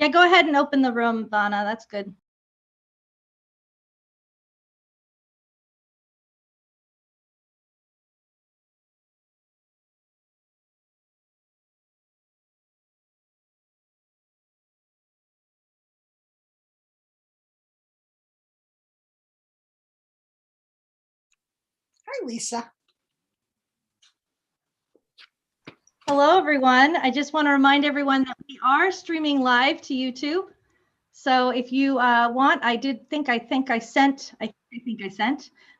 Yeah, go ahead and open the room, Vana. That's good. Hi, Lisa. Hello, everyone. I just want to remind everyone that we are streaming live to YouTube. So if you want, I think I sent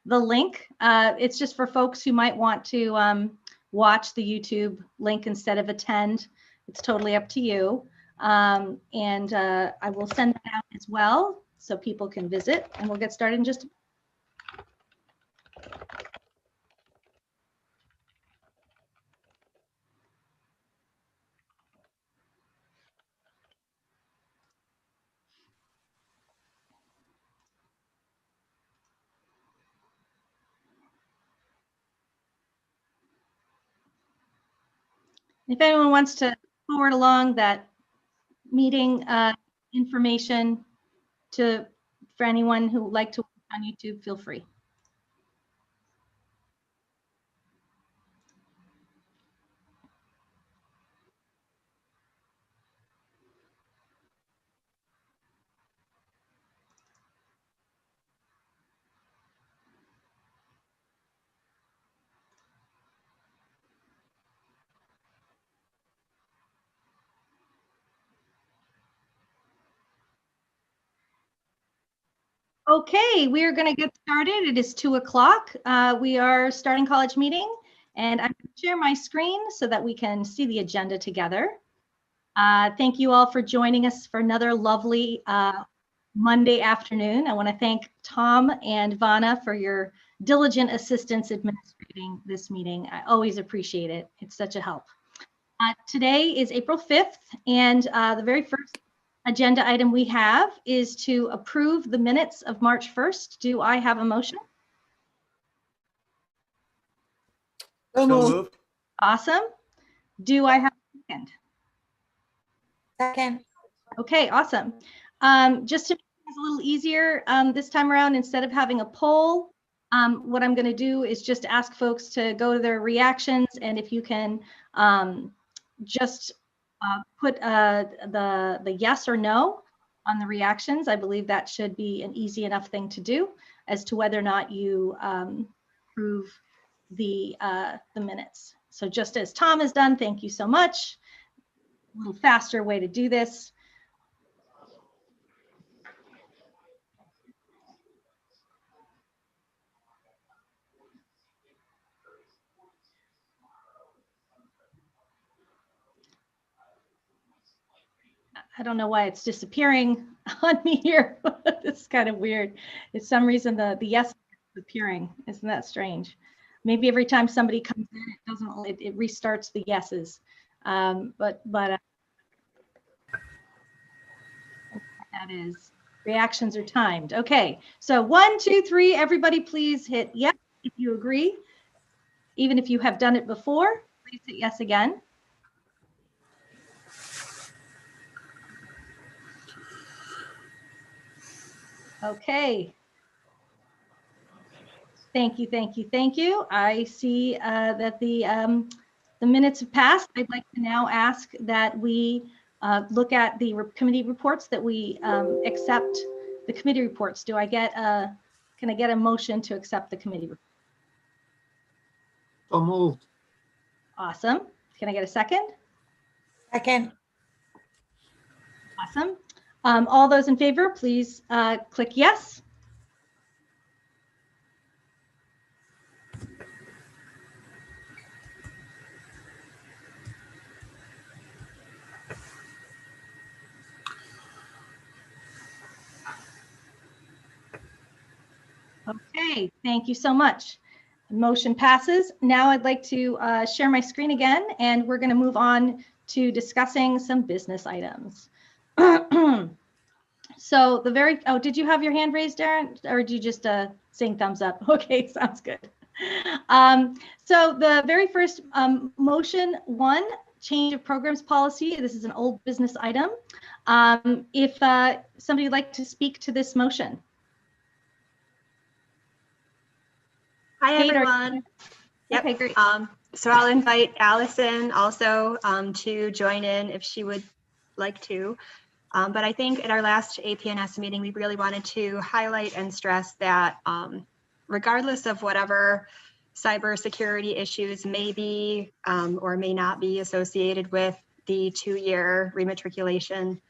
the link. It's just for folks who might want to watch the YouTube link instead of attend. It's totally up to you. And I will send that out as well so people can visit, and we'll get started in just a minute. If anyone wants to forward along that meeting information for anyone who would like to watch on YouTube, feel free. Okay, we are going to get started. It is 2 o'clock. We are starting college meeting, and I'm going to share my screen so that we can see the agenda together. Thank you all for joining us for another lovely Monday afternoon. I want to thank Tom and Vana for your diligent assistance administrating this meeting. I always appreciate it. It's such a help. Today is April 5th, and the very first agenda item we have is to approve the minutes of March 1st. Do I have a motion? So moved. Awesome. Do I have a second? Second. Okay, awesome. Just to make things a little easier this time around, instead of having a poll, what I'm going to do is just ask folks to go to their reactions, and if you can just put the yes or no on the reactions. I believe that should be an easy enough thing to do as to whether or not you approve the minutes. So just as Tom has done, thank you so much. A little faster way to do this. I don't know why it's disappearing on me here. It's kind of weird. For some reason, the yes is disappearing. Isn't that strange? Maybe every time somebody comes in, it restarts the yeses. But that is, reactions are timed. Okay, so 1, 2, 3, everybody please hit yes if you agree. Even if you have done it before, please hit yes again. Okay. Thank you, thank you, thank you. I see that the minutes have passed. I'd like to now ask that we look at the committee reports, that we accept the committee reports. Do I get can I get a motion to accept the committee report? So moved. Awesome. Can I get a second? Second. Awesome. All those in favor, please click yes. Okay, thank you so much. Motion passes. Now I'd like to share my screen again, and we're going to move on to discussing some business items. So the very, oh, did you have your hand raised, Darren, or did you just saying thumbs up? Okay, sounds good. So the very first motion 1 change of programs policy. This is an old business item. If somebody would like to speak to this motion. Hi, Kate, everyone. Yep. Okay, great. So I'll invite Allison also to join in if she would like to. But I think at our last APNS meeting, we really wanted to highlight and stress that regardless of whatever cybersecurity issues may be or may not be associated with the 2-year rematriculation,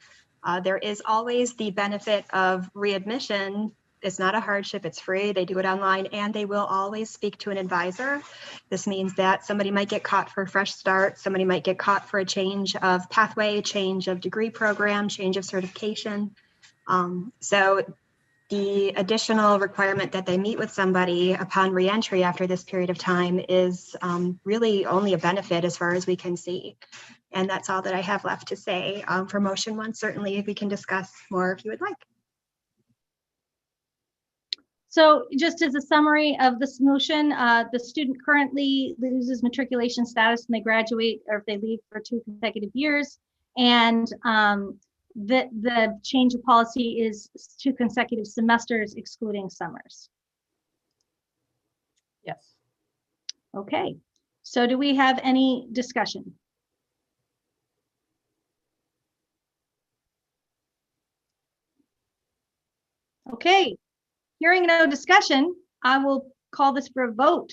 there is always the benefit of readmission. It's not a hardship, it's free, they do it online, and they will always speak to an advisor. This means that somebody might get caught for a fresh start, somebody might get caught for a change of pathway, change of degree program, change of certification. So the additional requirement that they meet with somebody upon reentry after this period of time is really only a benefit as far as we can see. And that's all that I have left to say. For motion 1, certainly we can discuss more if you would like. So just as a summary of this motion, the student currently loses matriculation status when they graduate or if they leave for 2 consecutive years. And the change of policy is 2 consecutive semesters excluding summers. Yes. Okay, so do we have any discussion? Okay. Hearing no discussion, I will call this for a vote.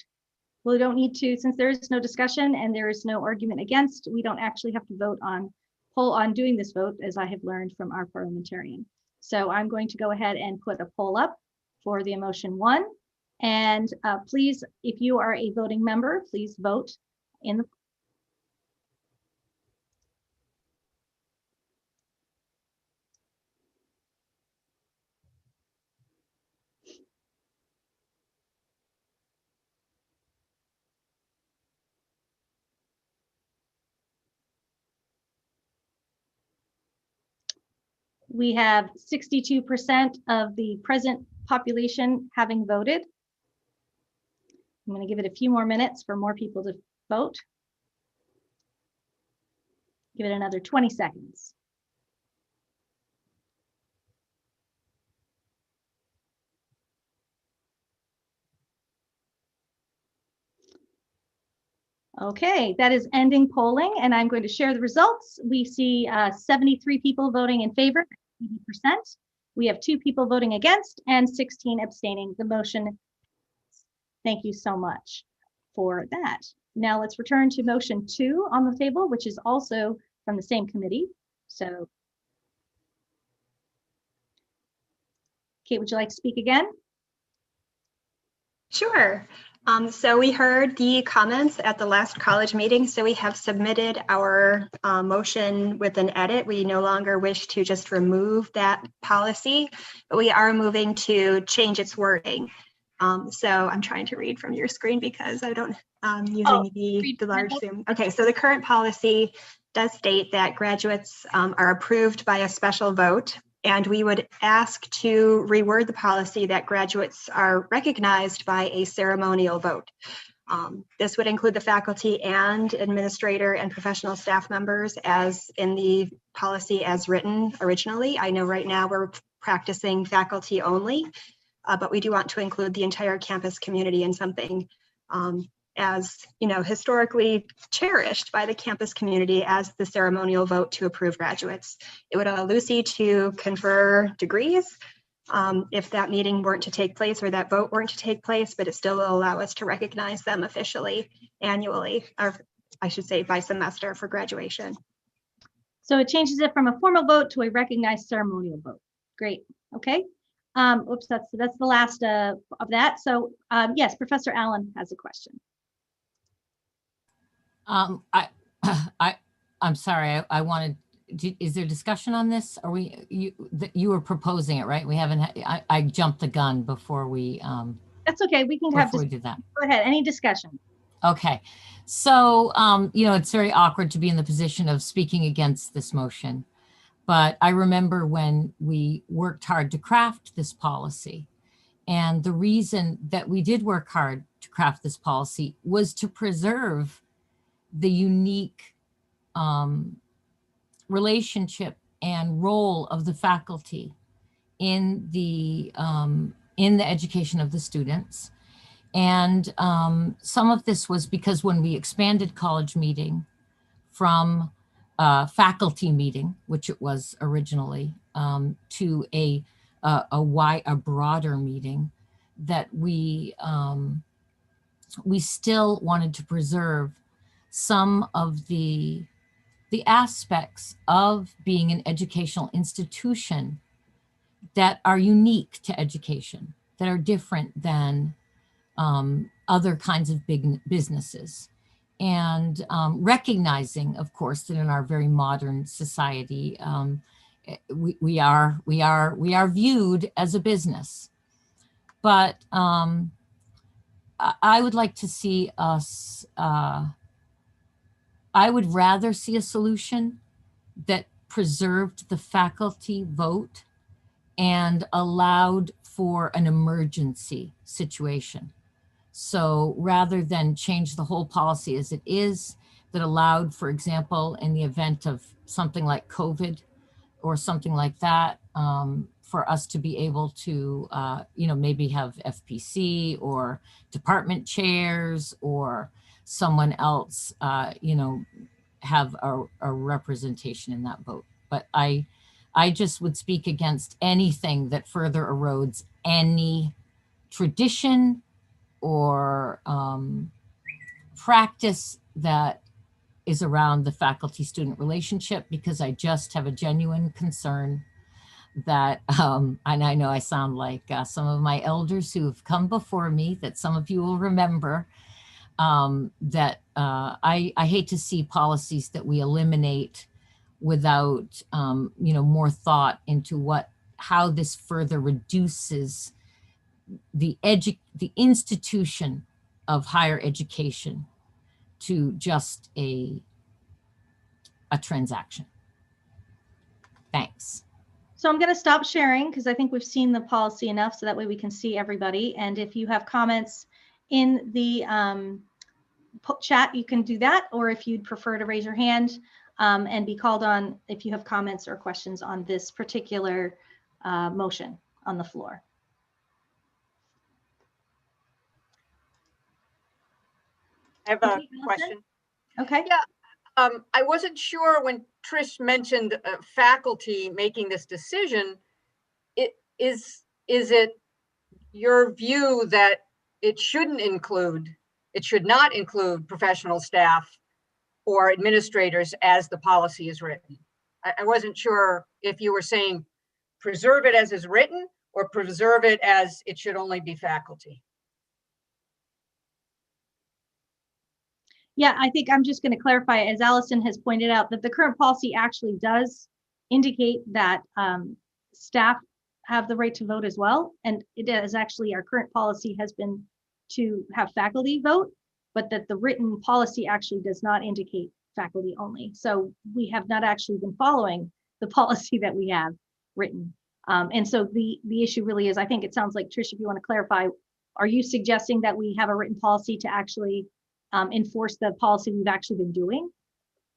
We don't need to, since there is no discussion and there is no argument against, we don't actually have to vote on poll on doing this vote, as I have learned from our parliamentarian. So I'm going to go ahead and put a poll up for the motion 1. And please, if you are a voting member, please vote in the We have 62% of the present population having voted. I'm going to give it a few more minutes for more people to vote. Give it another 20 seconds. Okay, that is ending polling, and I'm going to share the results. We see 73 people voting in favor, 80%. We have 2 people voting against and 16 abstaining. The motion, thank you so much for that. Now let's return to motion 2 on the table, which is also from the same committee. So, Kate, would you like to speak again? Sure. So we heard the comments at the last college meeting, so we have submitted our motion with an edit. We no longer wish to just remove that policy, but we are moving to change its wording. So I'm trying to read from your screen because I don't using the large Zoom. Okay, so the current policy does state that graduates are approved by a special vote. And we would ask to reword the policy that graduates are recognized by a ceremonial vote. This would include the faculty and administrator and professional staff members as in the policy as written originally. I know right now we're practicing faculty only, but we do want to include the entire campus community in something as historically cherished by the campus community as the ceremonial vote to approve graduates. It would allow Lucy to confer degrees if that meeting weren't to take place or that vote weren't to take place, but it still will allow us to recognize them officially annually, or I should say by semester for graduation. So it changes it from a formal vote to a recognized ceremonial vote. Great, okay. Oops, that's the last of that. So yes, Professor Allen has a question. I'm sorry. I wanted. Is there discussion on this? Are you were proposing it, right? We haven't. I jumped the gun before we. That's okay. We can have. Before we did that. Go ahead. Any discussion? Okay. So it's very awkward to be in the position of speaking against this motion, but I remember when we worked hard to craft this policy, and the reason that we did work hard to craft this policy was to preserve the unique relationship and role of the faculty in the education of the students. And some of this was because when we expanded college meeting from faculty meeting, which it was originally, to a broader meeting, that we still wanted to preserve some of the aspects of being an educational institution that are unique to education, that are different than other kinds of big businesses. And recognizing, of course, that in our very modern society, we are viewed as a business. But I would like to see us, I would rather see a solution that preserved the faculty vote and allowed for an emergency situation. So rather than change the whole policy as it is, that allowed, for example, in the event of something like COVID or something like that, for us to be able to, maybe have FPC or department chairs or someone else, have a representation in that vote. But I just would speak against anything that further erodes any tradition or practice that is around the faculty-student relationship, because I just have a genuine concern that, and I know I sound like some of my elders who have come before me, that some of you will remember, that I hate to see policies that we eliminate without, more thought into how this further reduces the institution of higher education to just a transaction. Thanks. So I'm going to stop sharing because I think we've seen the policy enough, so that way we can see everybody. And if you have comments in the chat, you can do that, or if you'd prefer to raise your hand and be called on if you have comments or questions on this particular motion on the floor. I have a question. Okay. Yeah, I wasn't sure when Trish mentioned faculty making this decision. Is it your view that it should not include professional staff or administrators as the policy is written? I wasn't sure if you were saying preserve it as is written or preserve it as it should only be faculty. Yeah, I think I'm just going to clarify, as Allison has pointed out, that the current policy actually does indicate that staff have the right to vote as well. And it is actually, our current policy has been to have faculty vote, but that the written policy actually does not indicate faculty only. So we have not actually been following the policy that we have written. And so the issue really is, I think it sounds like, Trish, if you want to clarify, are you suggesting that we have a written policy to actually enforce the policy we've actually been doing?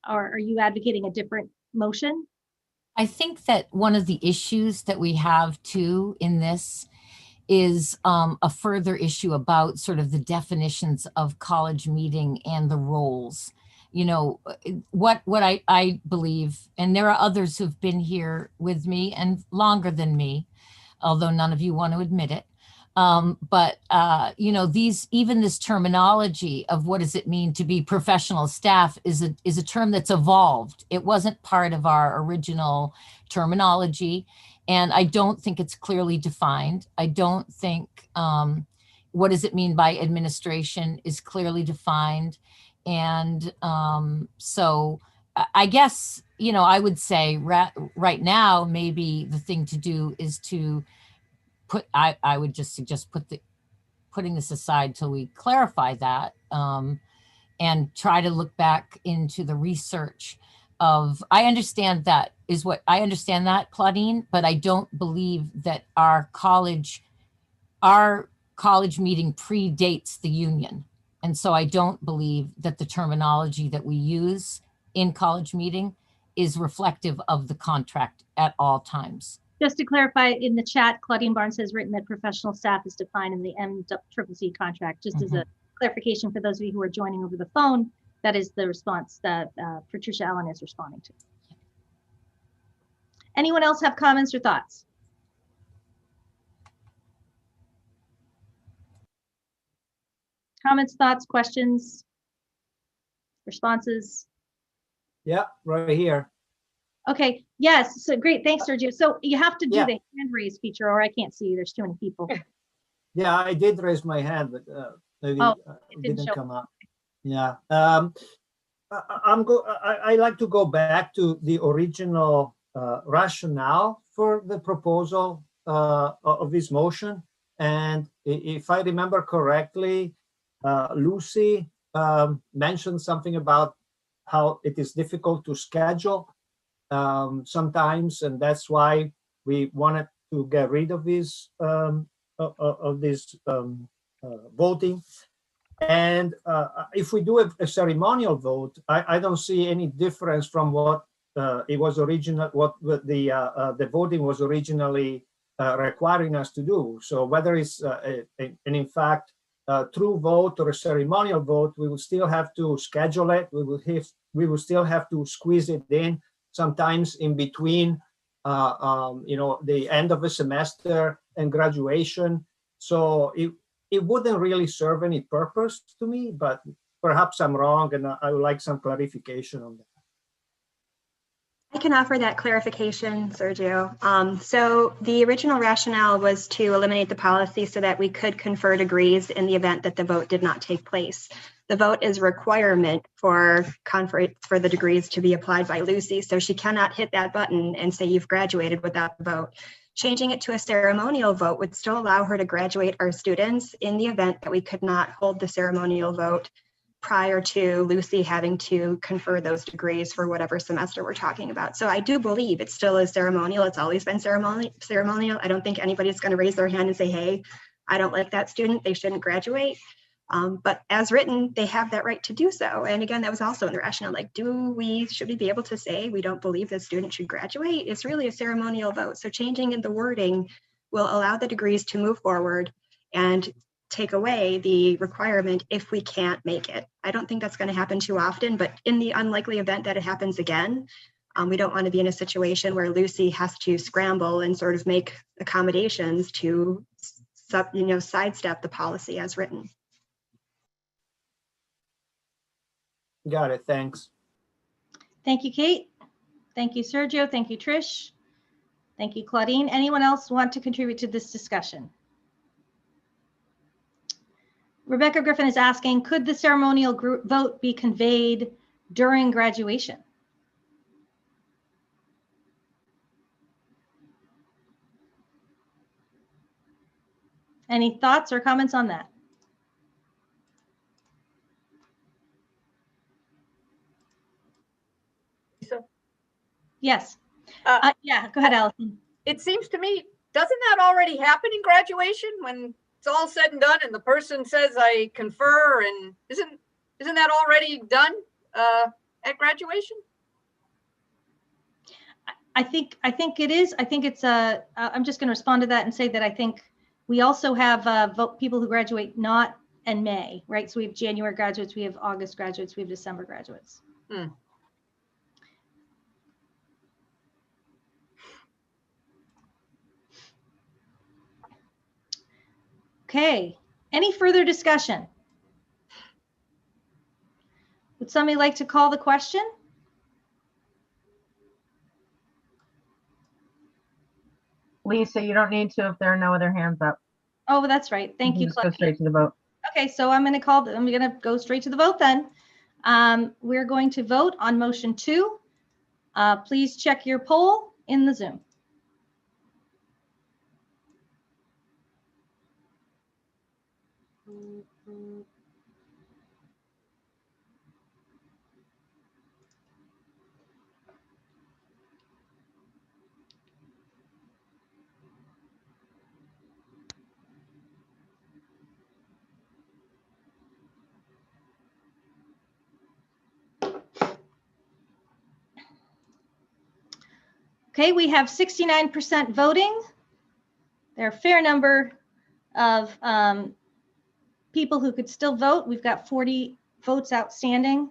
Or are you advocating a different motion? I think that one of the issues that we have too in this is a further issue about sort of the definitions of college meeting and the roles. You know, what I believe, and there are others who've been here with me and longer than me, although none of you want to admit it. But even this terminology of what does it mean to be professional staff is a term that's evolved. It wasn't part of our original terminology, and I don't think it's clearly defined. I don't think what does it mean by administration is clearly defined. And so I guess, I would say right now, maybe the thing to do is to I would just suggest putting this aside till we clarify that, and try to look back into the research of, I understand that, Claudine, but I don't believe that our college meeting predates the union. And so I don't believe that the terminology that we use in college meeting is reflective of the contract at all times. Just to clarify, in the chat, Claudine Barnes has written that professional staff is defined in the MCCC contract. Just as a clarification for those of you who are joining over the phone, that is the response that Patricia Allen is responding to. Anyone else have comments or thoughts? Comments, thoughts, questions, responses? Yeah, right here. Okay, yes, so great, thanks, Sergio. So you have to do Yeah. the hand raise feature, or I can't see, there's too many people. Yeah, I did raise my hand, but maybe Oh, it didn't didn't show. come up. Yeah. I like to go back to the original rationale for the proposal of this motion. And if I remember correctly, Lucy mentioned something about how it is difficult to schedule sometimes, and that's why we wanted to get rid of this voting. And if we do a ceremonial vote, I don't see any difference from what it was original, what the voting was originally requiring us to do. So whether it's and in fact a true vote or a ceremonial vote, we will still have to schedule it. We will still have to squeeze it in, sometimes in between, the end of a semester and graduation. So it wouldn't really serve any purpose to me, but perhaps I'm wrong, and I would like some clarification on that. I can offer that clarification, Sergio. So the original rationale was to eliminate the policy so that we could confer degrees in the event that the vote did not take place. The vote is a requirement for the degrees to be applied by Lucy, so she cannot hit that button and say you've graduated without the vote. Changing it to a ceremonial vote would still allow her to graduate our students in the event that we could not hold the ceremonial vote prior to Lucy having to confer those degrees for whatever semester we're talking about. So I do believe it still is ceremonial. It's always been ceremonial. I don't think anybody's going to raise their hand and say, hey, I don't like that student, they shouldn't graduate. But as written, they have that right to do so. And again, that was also in the rationale, like, should we be able to say we don't believe the student should graduate? It's really a ceremonial vote. So changing in the wording will allow the degrees to move forward and take away the requirement if we can't make it. I don't think that's going to happen too often, but in the unlikely event that it happens again, we don't want to be in a situation where Lucy has to scramble and sort of make accommodations to sidestep the policy as written. Got it. Thanks. Thank you, Kate. Thank you, Sergio. Thank you, Trish. Thank you, Claudine. Anyone else want to contribute to this discussion? Rebecca Griffin is asking, could the ceremonial vote be conveyed during graduation? Any thoughts or comments on that? So, Yes. Uh, Yeah, go ahead, Allison. it seems to me, doesn't that already happen in graduation when it's all said and done and the person says I confer, and isn't that already done at graduation? I think it is. I think it's I'm just going to respond to that and say that I think we also have people who graduate not in May, right? So we have January graduates, we have August graduates, we have December graduates. Okay, any further discussion? Would somebody like to call the question? Lisa, you don't need to if there are no other hands up. Oh, that's right. Thank you, Just go Claudia. straight to the vote. Okay, so I'm going to go straight to the vote then. We're going to vote on motion 2. Please check your poll in the Zoom. Okay, we have 69% voting. There are a fair number of people who could still vote. We've got 40 votes outstanding,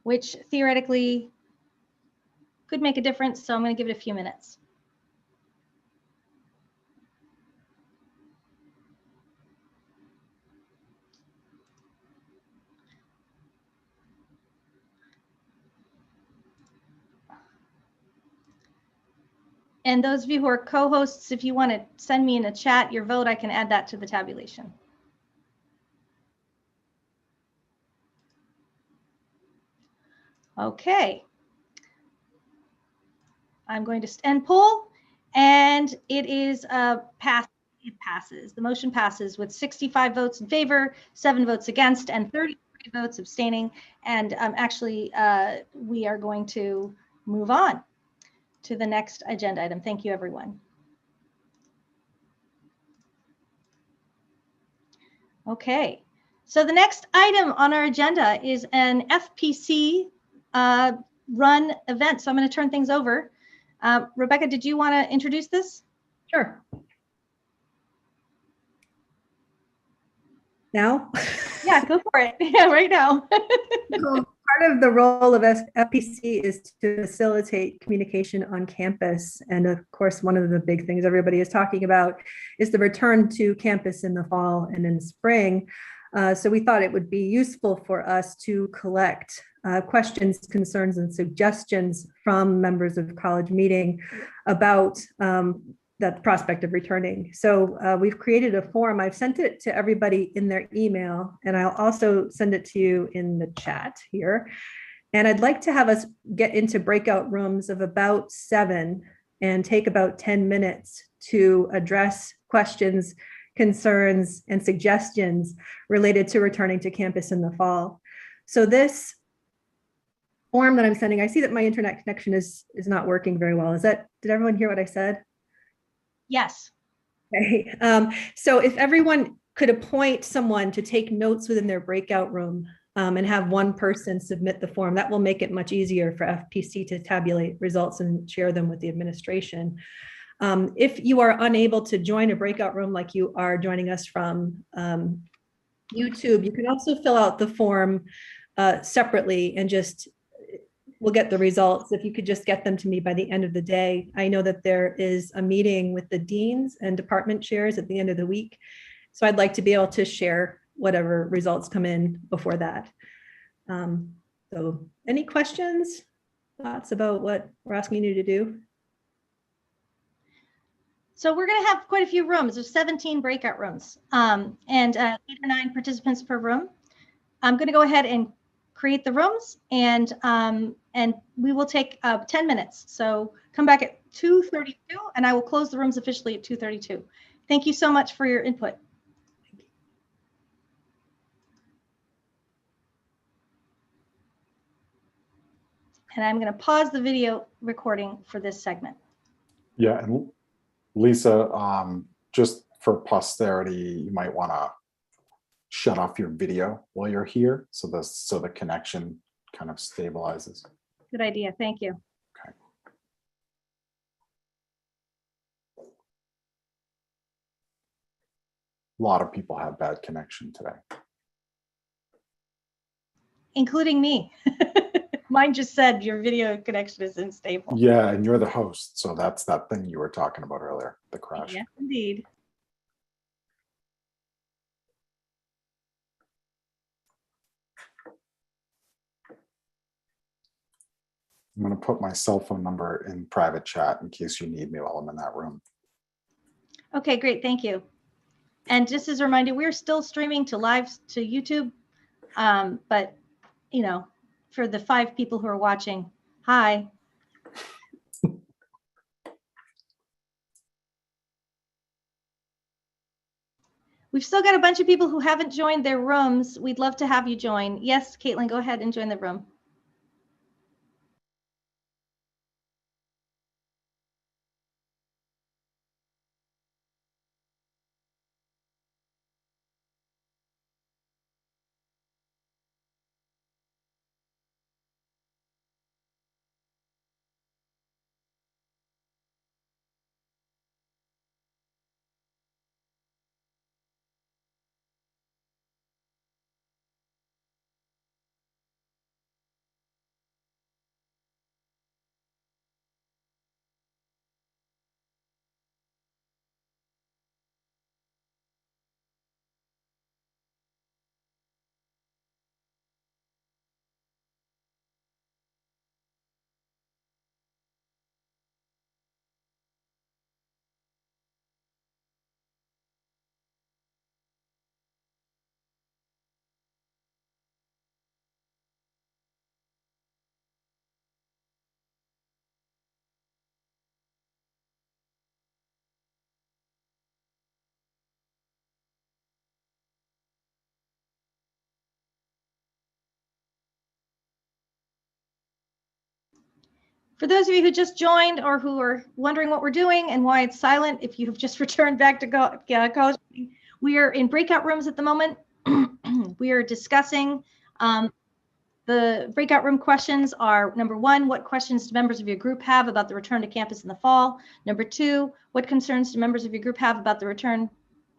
which theoretically could make a difference. So I'm going to give it a few minutes. And those of you who are co-hosts, if you want to send me in a chat your vote, I can add that to the tabulation. Okay. I'm going to end poll, and it is pass. It passes. The motion passes with 65 votes in favor, 7 votes against, and 33 votes abstaining. And actually, we are going to move on to the next agenda item. Thank you, everyone. Okay, so the next item on our agenda is an FPC run event. So I'm going to turn things over. Rebecca, did you want to introduce this? Sure. Now? Yeah, go for it. Yeah, right now. So part of the role of FPC is to facilitate communication on campus. And of course, one of the big things everybody is talking about is the return to campus in the fall and in the spring. So we thought it would be useful for us to collect questions, concerns, and suggestions from members of college meeting about the prospect of returning. So we've created a form. I've sent it to everybody in their email, and I'll also send it to you in the chat here. And I'd like to have us get into breakout rooms of about 7 and take about 10 minutes to address questions, concerns, and suggestions related to returning to campus in the fall. So this form that I'm sending, I see that my internet connection is not working very well. Did everyone hear what I said? Yes. Okay. So if everyone could appoint someone to take notes within their breakout room and have one person submit the form, that will make it much easier for FPC to tabulate results and share them with the administration. If you are unable to join a breakout room like you are joining us from YouTube, you can also fill out the form separately and we'll get the results. If you could just get them to me by the end of the day. I know that there is a meeting with the deans and department chairs at the end of the week. So I'd like to be able to share whatever results come in before that. So any questions, thoughts about what we're asking you to do? So we're going to have quite a few rooms. There's 17 breakout rooms and 8 or 9 participants per room. I'm going to go ahead and create the rooms, and we will take 10 minutes. So come back at 2:32, and I will close the rooms officially at 2:32. Thank you so much for your input. And I'm going to pause the video recording for this segment. Yeah, and Lisa, just for posterity, you might want to shut off your video while you're here so the connection kind of stabilizes. Good idea. Thank you. Okay. A lot of people have bad connection today. Including me. Mine just said your video connection is unstable. Yeah, and you're the host, so that's that thing you were talking about earlier, the crash. Yes, indeed. I'm going to put my cell phone number in private chat in case you need me while I'm in that room. Okay, great. Thank you. And just as a reminder, we're still streaming to YouTube. But, you know, for the 5 people who are watching, hi. We've still got a bunch of people who haven't joined their rooms. We'd love to have you join. Yes, Caitlin, go ahead and join the room. For those of you who just joined or who are wondering what we're doing and why it's silent, if you've just returned back to college, we are in breakout rooms at the moment. We are discussing the breakout room questions are, number one, what questions do members of your group have about the return to campus in the fall? Number two, what concerns do members of your group have about the return?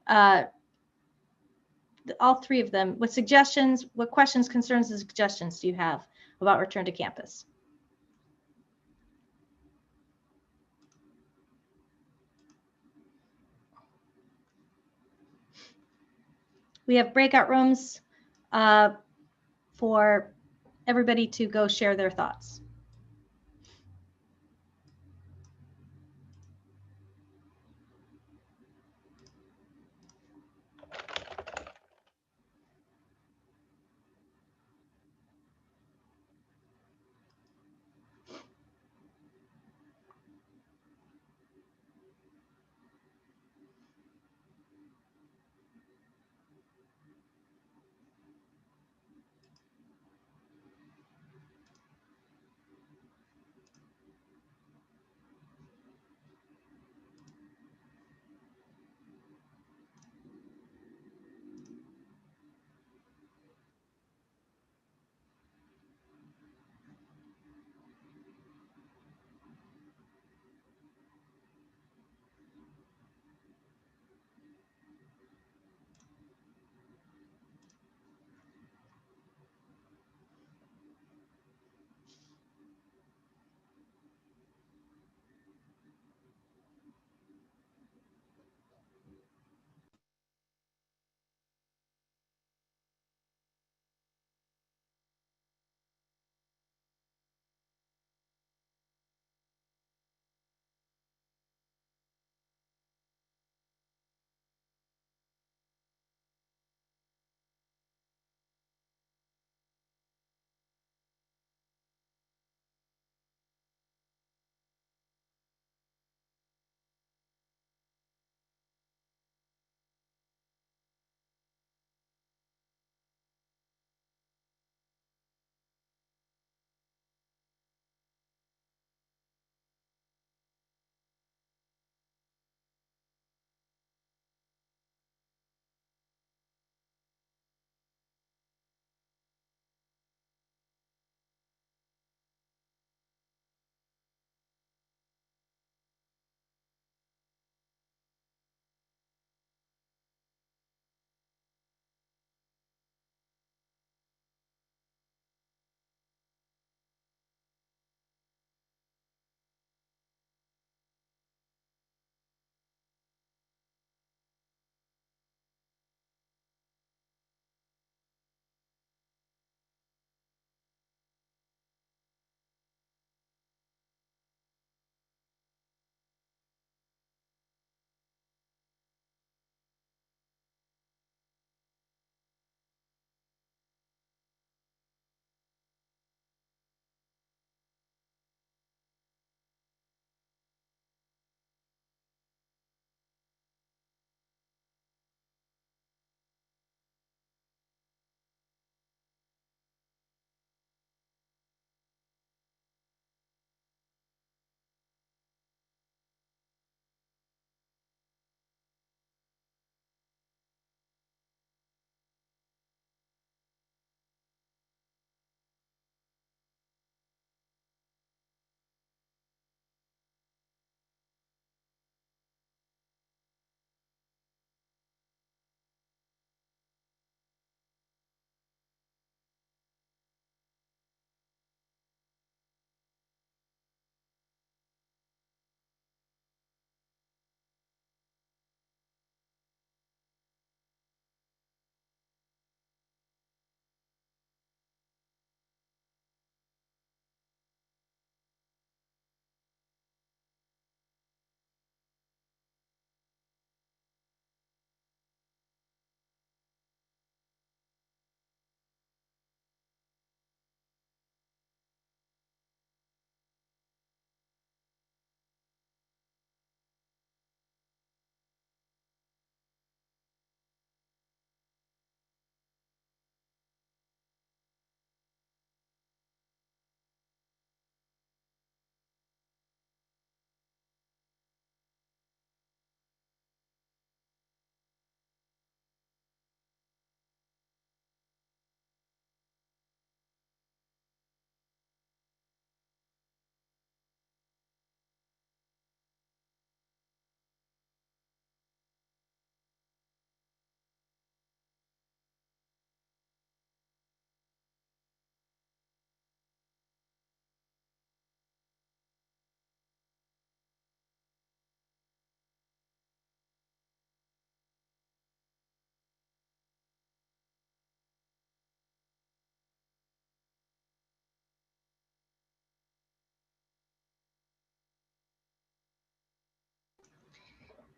All three of them. What suggestions, what questions, concerns, and suggestions do you have about return to campus? We have breakout rooms for everybody to go share their thoughts.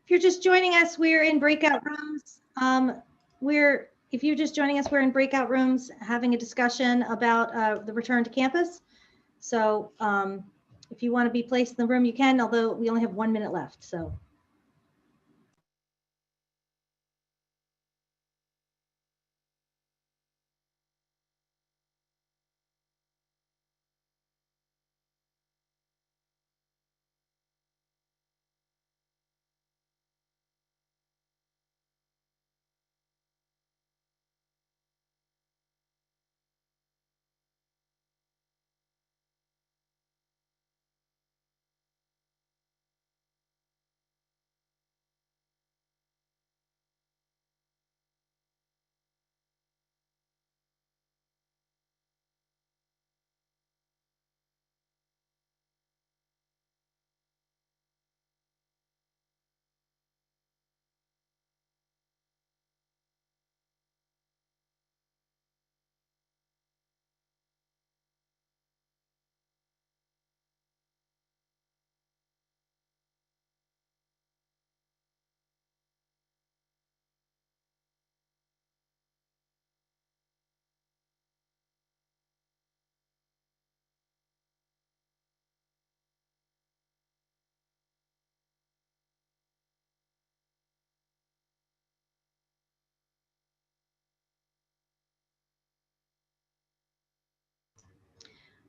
If you're just joining us, we're in breakout rooms. If you're just joining us, we're in breakout rooms having a discussion about the return to campus. So if you want to be placed in the room, you can, although we only have 1 minute left. So.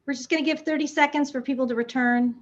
We're just going to give 30 seconds for people to return.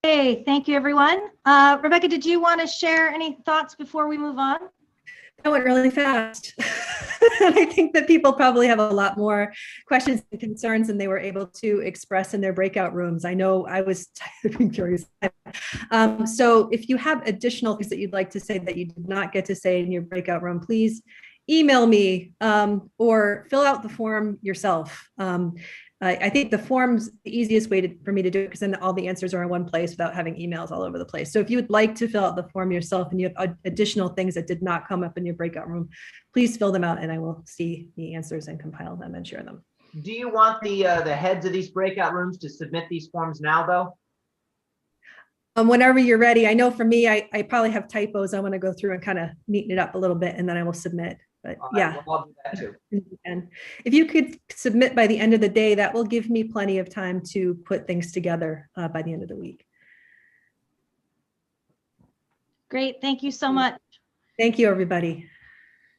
Okay, thank you, everyone. Rebecca, did you want to share any thoughts before we move on? That went really fast. And I think that people probably have a lot more questions and concerns than they were able to express in their breakout rooms. I know I was curious. So if you have additional things that you'd like to say that you did not get to say in your breakout room, please email me or fill out the form yourself. I think the form's the easiest way for me to do it, because then all the answers are in one place without having emails all over the place. So if you would like to fill out the form yourself and you have additional things that did not come up in your breakout room, please fill them out and I will see the answers and compile them and share them. Do you want the heads of these breakout rooms to submit these forms now, though? Whenever you're ready. I know for me, I probably have typos. I want to go through and kind of neaten it up a little bit and then I will submit. But yeah, well, I'll do that too. And if you could submit by the end of the day, that will give me plenty of time to put things together by the end of the week. Great, thank you so much. Thank you, everybody.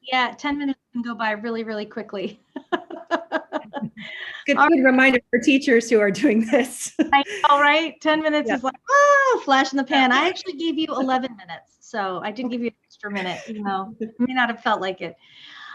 Yeah, 10 minutes can go by really, really quickly. Good reminder for teachers who are doing this. I know, right? 10 minutes Yeah. is like, oh, flash in the pan. I actually gave you 11 minutes. So I did give you an extra minute, even though it may not have felt like it.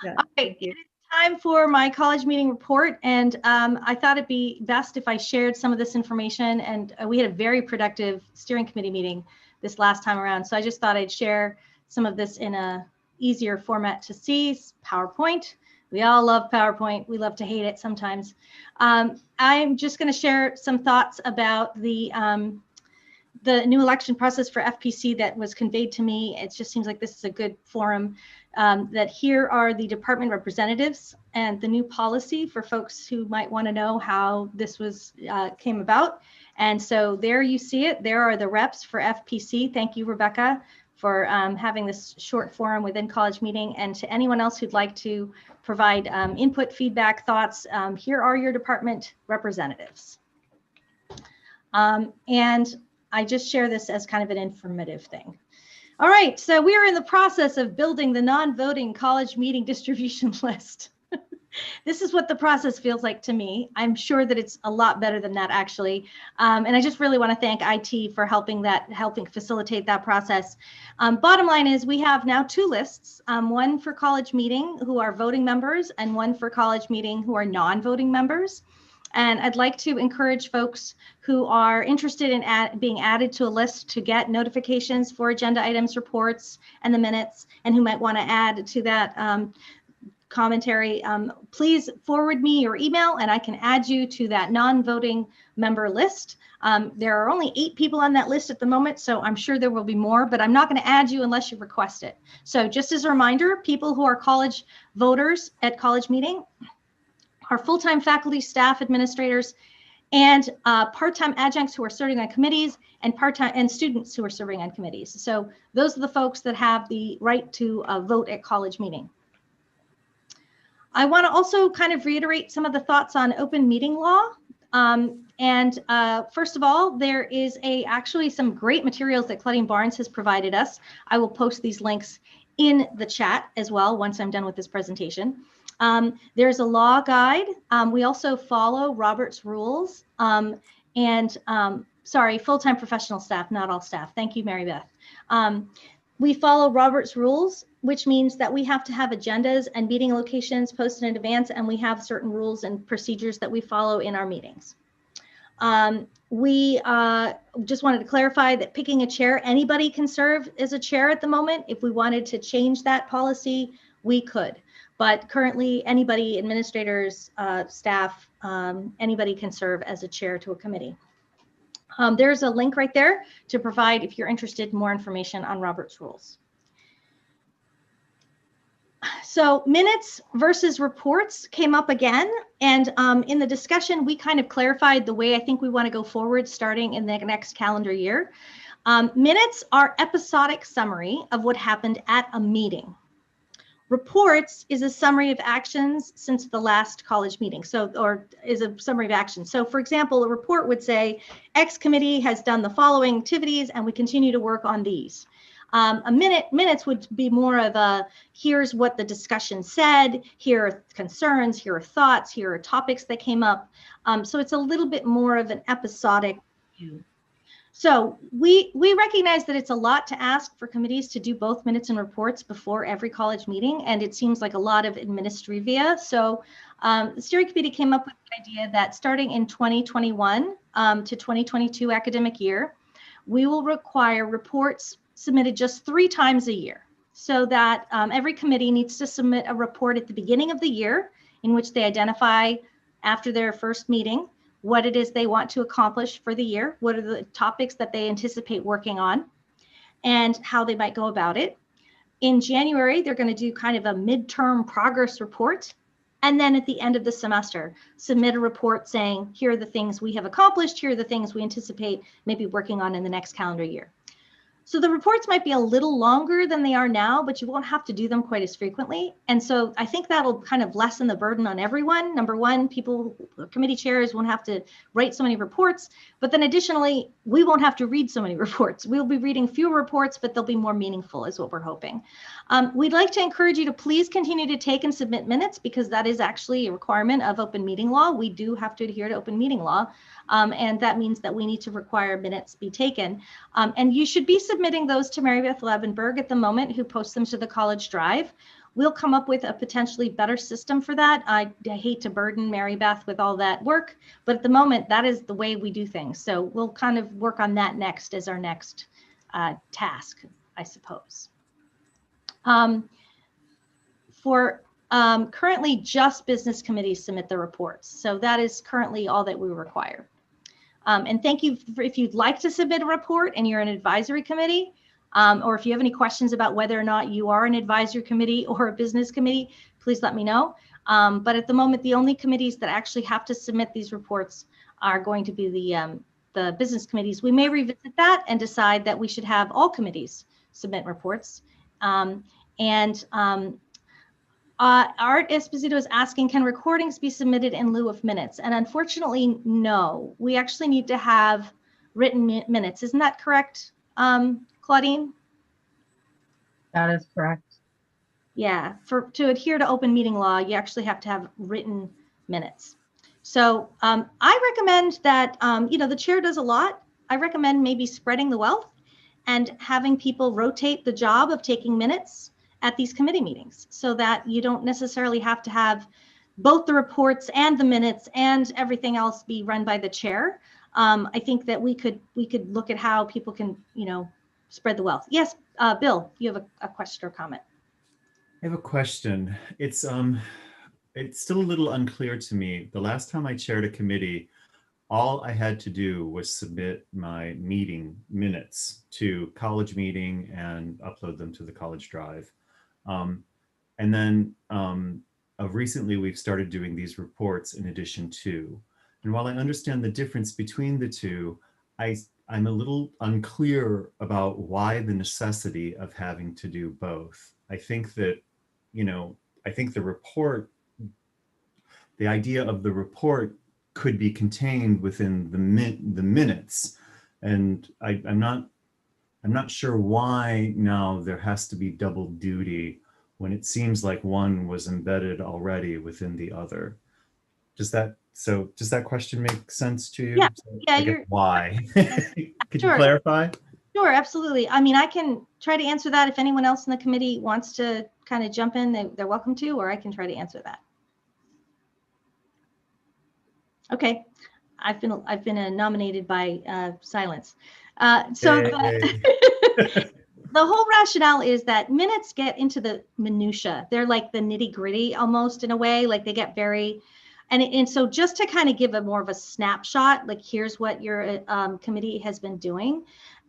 Yeah, All right, it is time for my college meeting report. And I thought it'd be best if I shared some of this information. And we had a very productive steering committee meeting this last time around. So I just thought I'd share some of this in a easier format to see. PowerPoint. We all love PowerPoint. We love to hate it sometimes. I'm just going to share some thoughts about the new election process for FPC that was conveyed to me. It just seems like this is a good forum. That here are the department representatives and the new policy for folks who might want to know how this was came about. And so there you see it. There are the reps for FPC. Thank you, Rebecca, for having this short forum within college meeting. And to anyone else who'd like to provide input, feedback, thoughts, here are your department representatives. And I just share this as kind of an informative thing. All right, so we are in the process of building the non-voting college meeting distribution list. This is what the process feels like to me. I'm sure that it's a lot better than that, actually. And I just really want to thank IT for helping facilitate that process. Bottom line is we have now 2 lists, one for college meeting who are voting members and one for college meeting who are non-voting members. And I'd like to encourage folks who are interested in being added to a list to get notifications for agenda items, reports, and the minutes, and who might want to add to that commentary, please forward me your email and I can add you to that non-voting member list. There are only 8 people on that list at the moment, so I'm sure there will be more, but I'm not going to add you unless you request it. So just as a reminder, people who are college voters at college meeting are full-time faculty, staff, administrators, and part-time adjuncts who are serving on committees and part-time and students who are serving on committees. So those are the folks that have the right to vote at college meeting. I want to also kind of reiterate some of the thoughts on open meeting law. First of all, there is actually some great materials that Claudine Barnes has provided us. I will post these links in the chat as well once I'm done with this presentation. There's a law guide. We also follow Robert's rules sorry, full-time professional staff, not all staff. Thank you, Mary Beth. We follow Robert's rules, which means that we have to have agendas and meeting locations posted in advance, and we have certain rules and procedures that we follow in our meetings. We just wanted to clarify that picking a chair, anybody can serve as a chair at the moment. If we wanted to change that policy, we could. But currently, anybody, administrators, staff, anybody can serve as a chair to a committee. There's a link right there to provide, if you're interested, more information on Robert's rules. So minutes versus reports came up again. And in the discussion, we kind of clarified the way I think we want to go forward starting in the next calendar year. Minutes are episodic summary of what happened at a meeting. Reports is a summary of actions since the last college meeting, or is a summary of actions. So for example, a report would say, X committee has done the following activities and we continue to work on these. Minutes would be more of a, here's what the discussion said, here are concerns, here are thoughts, here are topics that came up. So it's a little bit more of an episodic view. So we recognize that it's a lot to ask for committees to do both minutes and reports before every college meeting, and it seems like a lot of administrivia. So the steering committee came up with the idea that starting in 2021 to 2022 academic year, we will require reports submitted just 3 times a year, so that every committee needs to submit a report at the beginning of the year in which they identify after their first meeting what it is they want to accomplish for the year, what are the topics that they anticipate working on, and how they might go about it. In January, they're going to do kind of a midterm progress report. And then at the end of the semester, submit a report saying, here are the things we have accomplished, here are the things we anticipate maybe working on in the next calendar year. So the reports might be a little longer than they are now, but you won't have to do them quite as frequently. And so I think that'll kind of lessen the burden on everyone. Number one, committee chairs won't have to write so many reports, but then additionally, we won't have to read so many reports. We'll be reading fewer reports, but they'll be more meaningful is what we're hoping. We'd like to encourage you to please continue to take and submit minutes, because that is actually a requirement of open meeting law. We do have to adhere to open meeting law. And that means that we need to require minutes be taken. And you should be submitting those to Mary Beth Levenberg at the moment, who posts them to the College Drive. We'll come up with a potentially better system for that. I hate to burden Mary Beth with all that work, but at the moment, that is the way we do things. So we'll kind of work on that next as our next task, I suppose. Currently, just business committees submit the reports. So that is currently all that we require. And thank you if you'd like to submit a report and you're an advisory committee, or if you have any questions about whether or not you are an advisory committee or a business committee, please let me know. But at the moment, the only committees that actually have to submit these reports are going to be the business committees. We may revisit that and decide that we should have all committees submit reports. Art Esposito is asking, can recordings be submitted in lieu of minutes? And unfortunately, no. We actually need to have written minutes. Isn't that correct, Claudine? That is correct. Yeah, to adhere to open meeting law, you actually have to have written minutes. So I recommend that, the chair does a lot. I recommend maybe spreading the wealth and having people rotate the job of taking minutes at these committee meetings so that you don't necessarily have to have both the reports and the minutes and everything else be run by the chair. I think that we could look at how people can, spread the wealth. Yes, Bill, you have a question or comment. I have a question. It's still a little unclear to me. The last time I chaired a committee, all I had to do was submit my meeting minutes to College Meeting and upload them to the College Drive. And then recently we've started doing these reports in addition to. And while I understand the difference between the two, I'm a little unclear about why the necessity of having to do both. I think that, I think the report, the idea of the report could be contained within the minutes. And I'm not sure why now there has to be double duty when it seems like one was embedded already within the other. Does that question make sense to you? Yeah, why? Could Sure. you clarify? Sure, absolutely. I mean, I can try to answer that. If anyone else in the committee wants to kind of jump in, they're welcome to, or I can try to answer that. Okay, I've been nominated by silence. The whole rationale is that minutes get into the minutia. They're like the nitty gritty almost in a way, like they get very, and so just to kind of give a more of a snapshot, like here's what your committee has been doing.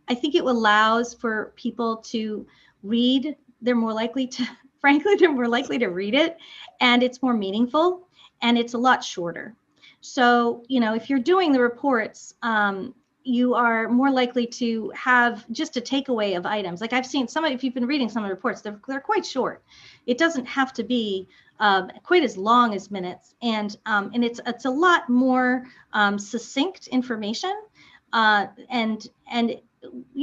I think it allows for people to read. They're more likely to, frankly, they're more likely to read it, and it's more meaningful, and it's a lot shorter. So, if you're doing the reports, you are more likely to have just a takeaway of items. Like I've seen if you've been reading some of the reports, they're quite short. It doesn't have to be quite as long as minutes, and it's a lot more succinct information, and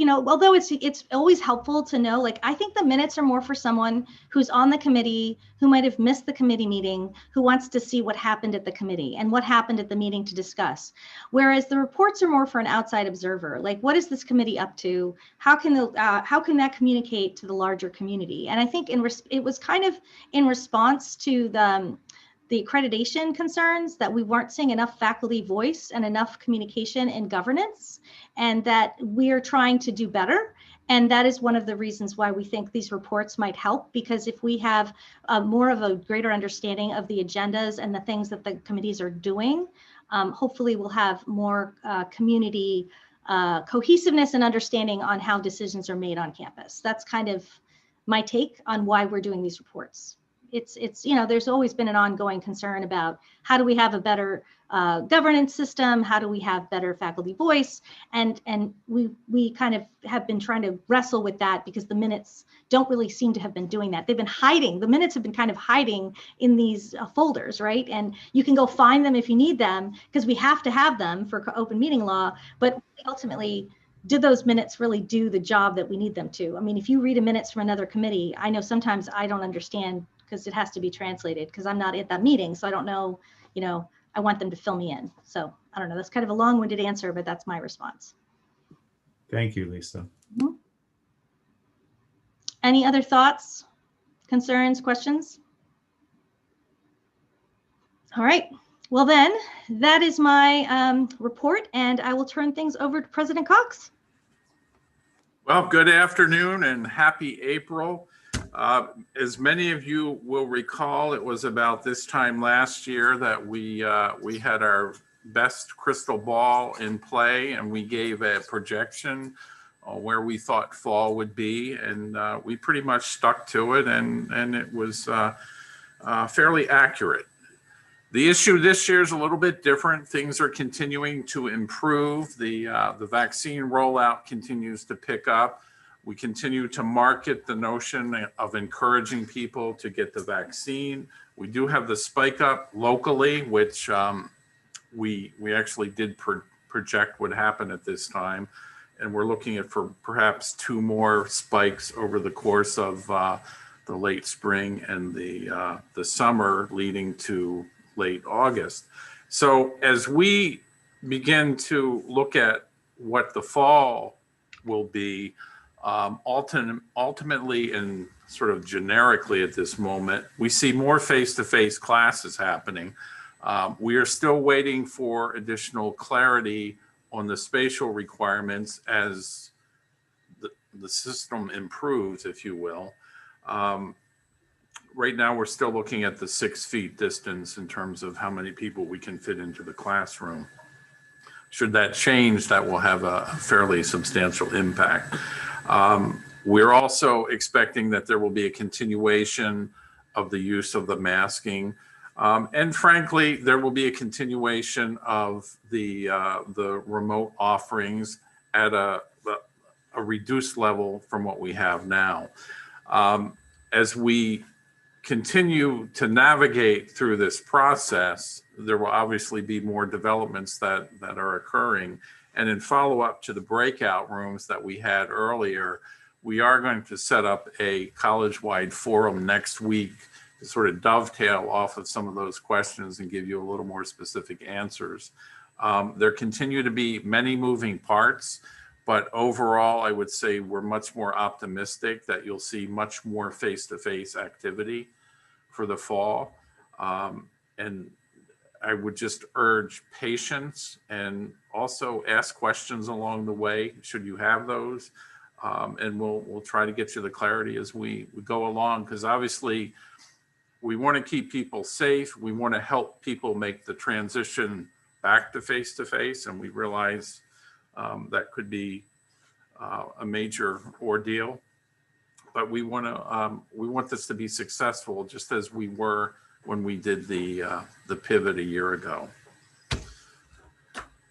although it's always helpful to know, like, I think the minutes are more for someone who's on the committee, who might have missed the committee meeting, who wants to see what happened at the committee and what happened at the meeting to discuss. Whereas the reports are more for an outside observer, like, what is this committee up to? How can that communicate to the larger community? And I think it was kind of in response to the accreditation concerns that we weren't seeing enough faculty voice and enough communication and governance, and that we're trying to do better. And that is one of the reasons why we think these reports might help, because if we have more of a greater understanding of the agendas and the things that the committees are doing, hopefully we'll have more community cohesiveness and understanding on how decisions are made on campus. That's kind of my take on why we're doing these reports. It's there's always been an ongoing concern about how do we have a better governance system, how do we have better faculty voice, and we kind of have been trying to wrestle with that because the minutes don't really seem to have been doing that. They've been hiding. The minutes have been kind of hiding in these folders, right? And you can go find them if you need them because we have to have them for open meeting law, but ultimately, do those minutes really do the job that we need them to? I mean, if you read a minutes from another committee, I know sometimes I don't understand because it has to be translated because I'm not at that meeting. So I don't know, I want them to fill me in. So I don't know, that's kind of a long-winded answer, but that's my response. Thank you, Lisa. Mm-hmm. Any other thoughts, concerns, questions? All right, well then, that is my report, and I will turn things over to President Cox. Well, good afternoon and happy April. As many of you will recall, it was about this time last year that we had our best crystal ball in play, and we gave a projection where we thought fall would be, and we pretty much stuck to it, and it was fairly accurate. The issue this year is a little bit different. Things are continuing to improve. The vaccine rollout continues to pick up. We continue to market the notion of encouraging people to get the vaccine. We do have the spike up locally, which we actually did project would happen at this time. And we're looking at for perhaps 2 more spikes over the course of late spring and the summer leading to late August. So as we begin to look at what the fall will be, ultimately and sort of generically at this moment, we see more face-to-face classes happening. We are still waiting for additional clarity on the spatial requirements as the system improves, if you will. Right now, we're still looking at the 6 feet distance in terms of how many people we can fit into the classroom. Should that change, that will have a fairly substantial impact. We're also expecting that there will be a continuation of the use of the masking. And frankly, there will be a continuation of the remote offerings at a reduced level from what we have now. As we continue to navigate through this process, there will obviously be more developments that are occurring. And in follow-up to the breakout rooms that we had earlier, we are going to set up a college-wide forum next week to sort of dovetail off of some of those questions and give you a little more specific answers. There continue to be many moving parts, but overall, I would say we're much more optimistic that you'll see much more face-to-face activity for the fall. And I would just urge patience and also ask questions along the way, should you have those. And we'll try to get you the clarity as we go along, because obviously we want to keep people safe. We want to help people make the transition back to face-to-face, and we realize that could be a major ordeal. But we want this to be successful, just as we were when we did the pivot a year ago.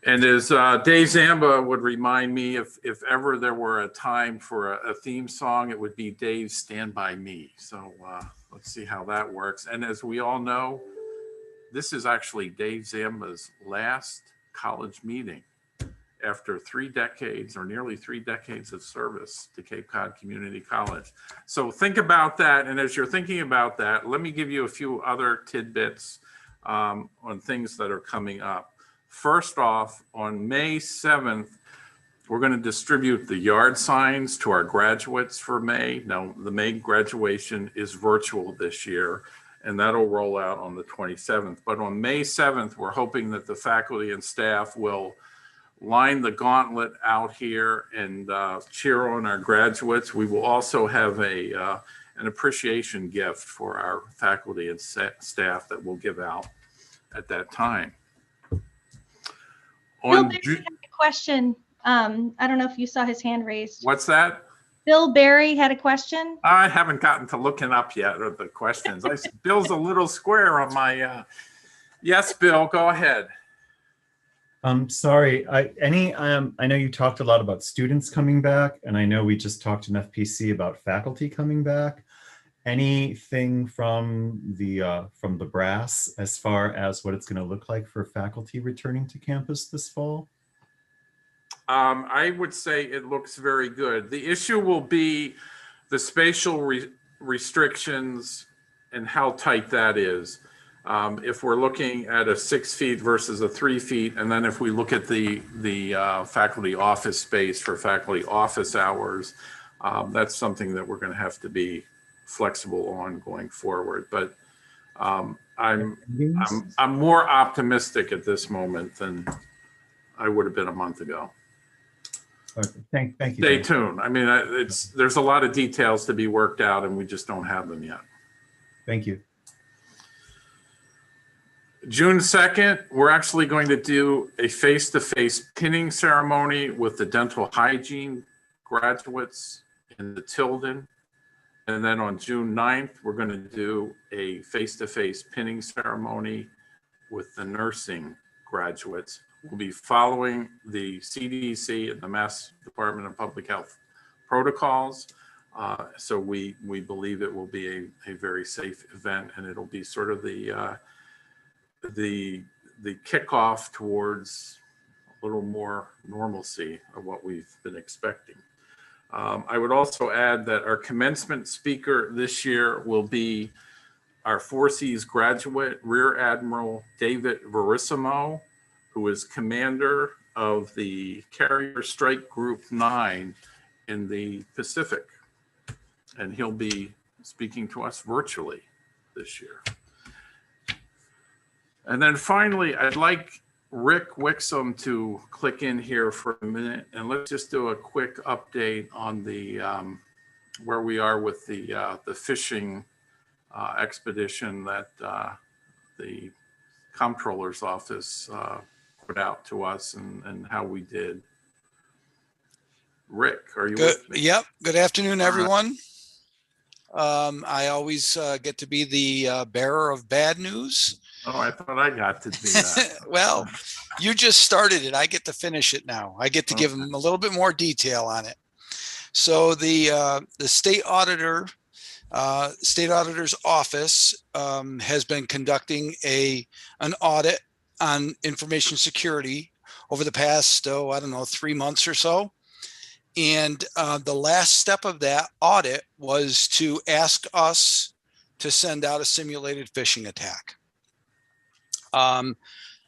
And as Dave Zamba would remind me, if ever there were a time for a theme song, it would be Dave's Stand By Me. So let's see how that works. And as we all know, this is actually Dave Zamba's last college meeting after 3 decades or nearly 3 decades of service to Cape Cod Community College. So think about that. And as you're thinking about that, let me give you a few other tidbits on things that are coming up. First off, on May 7th, we're going to distribute the yard signs to our graduates for May. Now, the May graduation is virtual this year, and that'll roll out on the 27th. But on May 7th, we're hoping that the faculty and staff will line the gauntlet out here and cheer on our graduates. We will also have an appreciation gift for our faculty and staff that we'll give out at that time. Bill Barry had a question. I don't know if you saw his hand raised. What's that? Bill Barry had a question. I haven't gotten to looking up yet or the questions. Bill's a little square on my. Yes, Bill, go ahead. Sorry. I know you talked a lot about students coming back, and I know we just talked in FPC about faculty coming back. Anything from the brass as far as what it's going to look like for faculty returning to campus this fall? I would say it looks very good. The issue will be the spatial restrictions and how tight that is. If we're looking at a 6 feet versus a 3 feet, and then if we look at the faculty office space for faculty office hours, that's something that we're going to have to be flexible on going forward. But I'm more optimistic at this moment than I would have been a month ago. Okay, thank you. Stay tuned. I mean, there's a lot of details to be worked out, and we just don't have them yet. Thank you. June 2nd, we're actually going to do a face-to-face pinning ceremony with the dental hygiene graduates in the Tilden. And then on June 9th, we're going to do a face-to-face pinning ceremony with the nursing graduates. We'll be following the CDC and the Mass Department of Public Health protocols. So we believe it will be a very safe event, and it'll be sort of the kickoff towards a little more normalcy of what we've been expecting. I would also add that our commencement speaker this year will be our Four Seas graduate, Rear Admiral David Verissimo, who is commander of the Carrier Strike Group 9 in the Pacific. And he'll be speaking to us virtually this year. And then finally, I'd like Rick Wixom to click in here for a minute, and let's just do a quick update on the where we are with the fishing expedition that the comptroller's office put out to us, and how we did. Rick, are you Good. with me? Yep. Good afternoon, everyone. I always get to be the bearer of bad news. Oh, I thought I got to do that. Well, you just started it. I get to finish it now. I get to give them a little bit more detail on it. So the state auditor's office has been conducting an audit on information security over the past, I don't know, 3 months or so. And the last step of that audit was to ask us to send out a simulated phishing attack.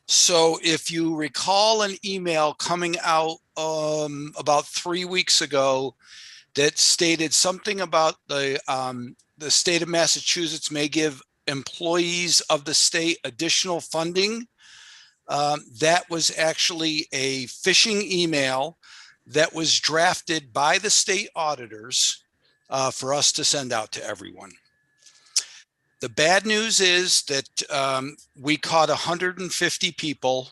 So if you recall an email coming out about 3 weeks ago that stated something about the state of Massachusetts may give employees of the state additional funding, that was actually a phishing email that was drafted by the state auditors for us to send out to everyone. The bad news is that we caught 150 people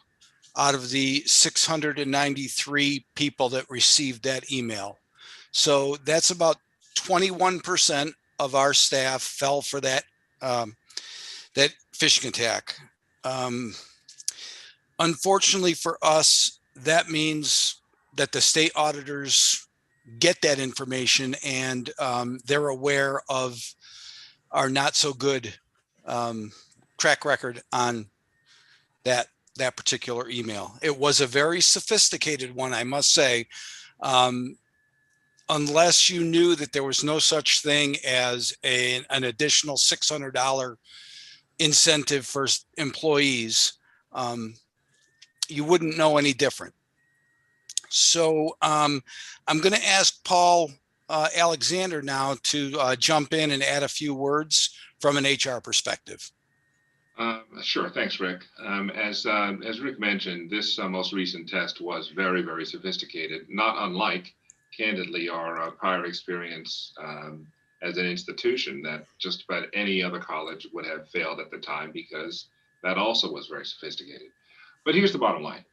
out of the 693 people that received that email. So that's about 21% of our staff fell for that phishing attack. Unfortunately for us, that means that the state auditors get that information, and they're aware of our not so good track record on that particular email. It was a very sophisticated one, I must say. Unless you knew that there was no such thing as an additional $600 incentive for employees, you wouldn't know any different. So I'm going to ask Paul Alexander now to jump in and add a few words from an HR perspective. Sure. Thanks, Rick. As Rick mentioned, this most recent test was very, very sophisticated, not unlike, candidly, our prior experience as an institution that just about any other college would have failed at the time, because that also was very sophisticated. But here's the bottom line.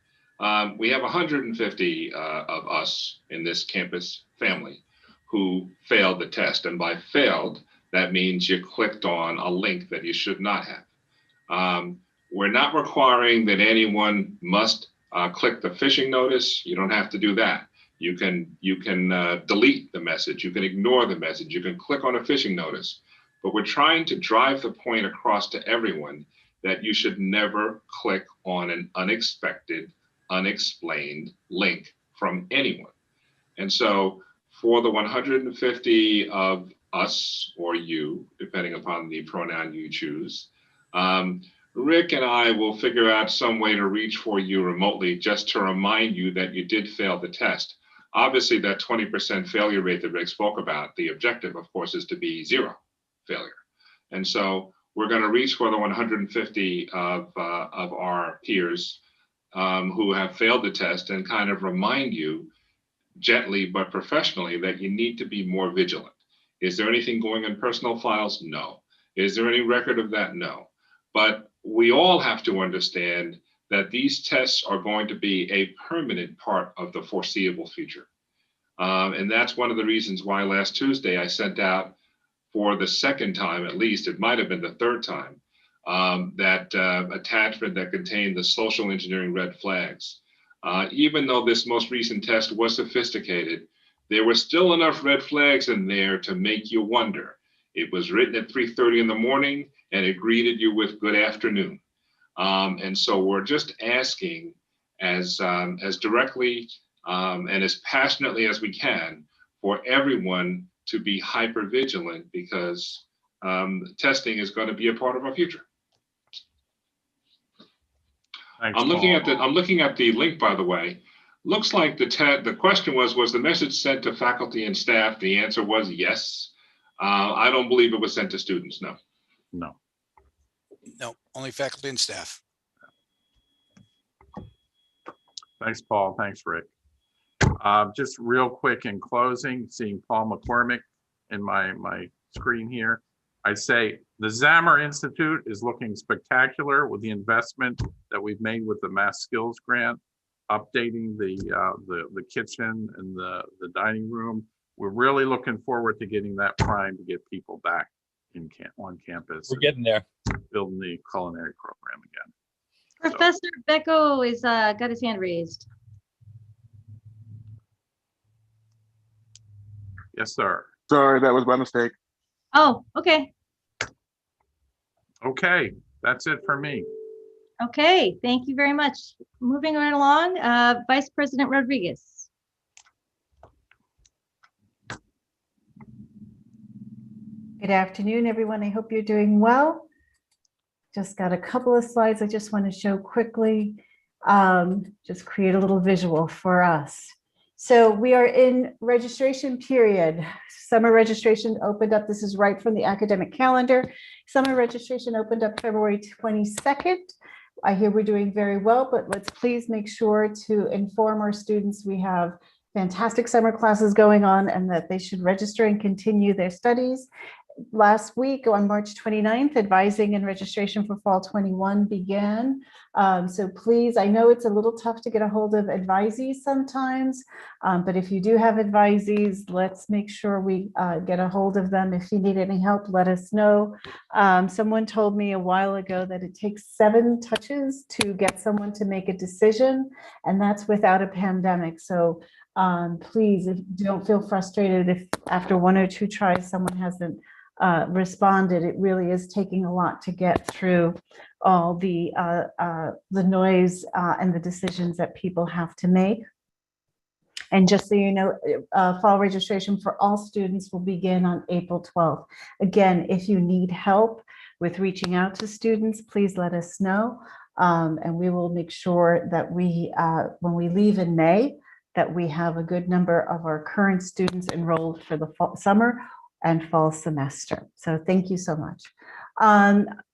We have 150 of us in this campus family who failed the test. And by failed, that means you clicked on a link that you should not have. We're not requiring that anyone must click the phishing notice. You don't have to do that. You can delete the message. You can ignore the message. You can click on a phishing notice. But we're trying to drive the point across to everyone that you should never click on an unexpected, unexplained link from anyone. And so for the 150 of us, or you, depending upon the pronoun you choose, Rick and I will figure out some way to reach for you remotely just to remind you that you did fail the test. Obviously, that 20% failure rate that Rick spoke about, the objective, of course, is to be zero failure. And so we're going to reach for the 150 of our peers who have failed the test and kind of remind you gently but professionally that you need to be more vigilant. Is there anything going in personal files? No. Is there any record of that? No. But we all have to understand that these tests are going to be a permanent part of the foreseeable future. And that's one of the reasons why last Tuesday I sent out, for the second time at least, it might have been the third time, that attachment that contained the social engineering red flags. Even though this most recent test was sophisticated, there were still enough red flags in there to make you wonder. It was written at 3:30 in the morning and it greeted you with good afternoon. And so we're just asking as directly and as passionately as we can for everyone to be hyper vigilant, because testing is going to be a part of our future. Thanks, I'm looking Paul. at the link, by the way. Looks like the question was the message sent to faculty and staff? The answer was yes. I don't believe it was sent to students, no. No. No, only faculty and staff. Thanks, Paul. Thanks, Rick. Just real quick in closing, seeing Paul McCormick in my screen here, I say the Zammer Institute is looking spectacular with the investment that we've made with the Mass Skills Grant, updating the kitchen and the dining room. We're really looking forward to getting that primed to get people back on campus. We're getting there. Building the culinary program again. Professor Becko is got his hand raised. Yes, sir. Sorry, that was my mistake. Oh, okay. Okay, that's it for me. Okay, thank you very much. Moving right along, Vice President Rodriguez. Good afternoon, everyone. I hope you're doing well. Just got a couple of slides I just want to show quickly, just create a little visual for us. So we are in registration period. Summer registration opened up. This is right from the academic calendar. Summer registration opened up February 22nd. I hear we're doing very well, but let's please make sure to inform our students we have fantastic summer classes going on and that they should register and continue their studies. Last week on March 29th, advising and registration for fall 21 began. So please, I know it's a little tough to get a hold of advisees sometimes, but if you do have advisees, let's make sure we get a hold of them. If you need any help, let us know. Someone told me a while ago that it takes 7 touches to get someone to make a decision, and that's without a pandemic. So please, don't feel frustrated if after 1 or 2 tries someone hasn't responded. It really is taking a lot to get through all the noise and the decisions that people have to make. And just so you know, fall registration for all students will begin on April 12th. Again, if you need help with reaching out to students, please let us know. And we will make sure that we, when we leave in May, that we have a good number of our current students enrolled for the summer and fall semester. So thank you so much.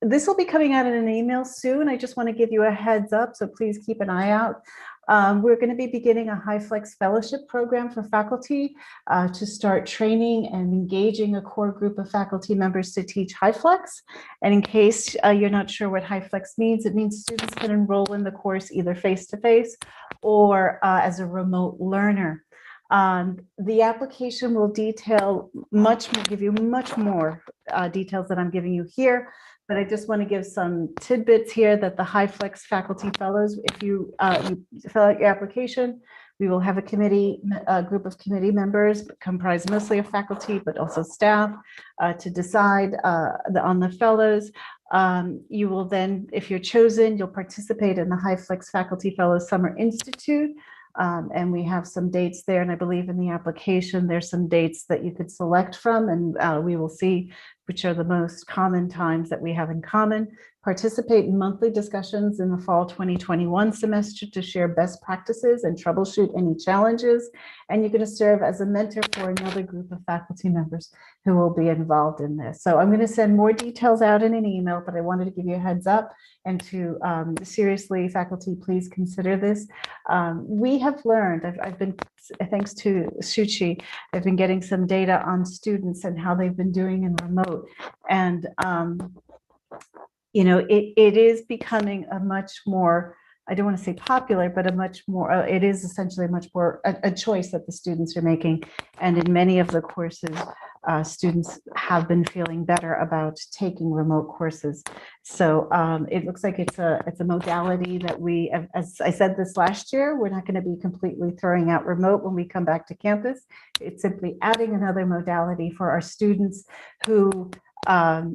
This will be coming out in an email soon. I just want to give you a heads up, so please keep an eye out. We're going to be beginning a HyFlex fellowship program for faculty to start training and engaging a core group of faculty members to teach HyFlex. And in case you're not sure what HyFlex means, it means students can enroll in the course either face-to-face or as a remote learner. The application will detail give you much more details than I'm giving you here, but I just want to give some tidbits here that the HyFlex faculty fellows, if you fill out your application, we will have a group of committee members comprised mostly of faculty, but also staff to decide on the fellows. You will then, if you're chosen, you'll participate in the HyFlex Faculty Fellows Summer Institute. And we have some dates there, and I believe in the application there's some dates that you could select from, and we will see which are the most common times that we have in common. Participate in monthly discussions in the fall 2021 semester to share best practices and troubleshoot any challenges. And you're going to serve as a mentor for another group of faculty members who will be involved in this. So I'm going to send more details out in an email, but I wanted to give you a heads up and to seriously, faculty, please consider this. We have learned, I've been, thanks to Shuchi, I've been getting some data on students and how they've been doing in remote. And you know, it is becoming a much more, I don't want to say popular, but a much more, it is essentially much more a choice that the students are making. And in many of the courses, students have been feeling better about taking remote courses. So it looks like it's a modality that we, as I said this last year, we're not going to be completely throwing out remote when we come back to campus. It's simply adding another modality for our students who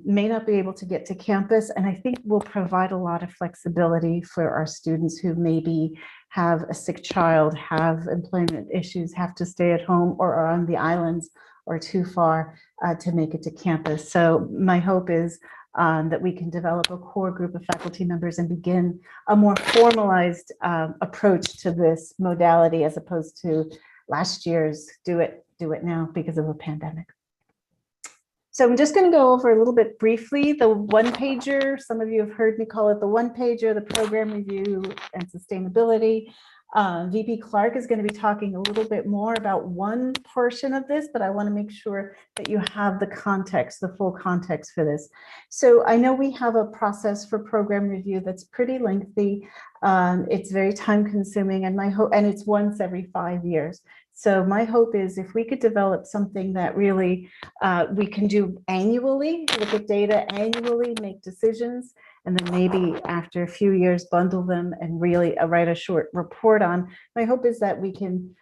may not be able to get to campus, and I think will provide a lot of flexibility for our students who maybe have a sick child, have employment issues, have to stay at home, or are on the islands or too far to make it to campus. So my hope is that we can develop a core group of faculty members and begin a more formalized approach to this modality, as opposed to last year's do it now because of a pandemic. So I'm just going to go over a little bit briefly the one-pager. Some of you have heard me call it the one-pager, the program review and sustainability. VP Clark is going to be talking a little bit more about one portion of this, but I want to make sure that you have the context, the full context for this. So I know we have a process for program review that's pretty lengthy. It's very time consuming, and and it's once every 5 years. So my hope is if we could develop something that really we can do annually, look at data annually, make decisions, and then maybe after a few years bundle them and really write a short report on. My hope is that we can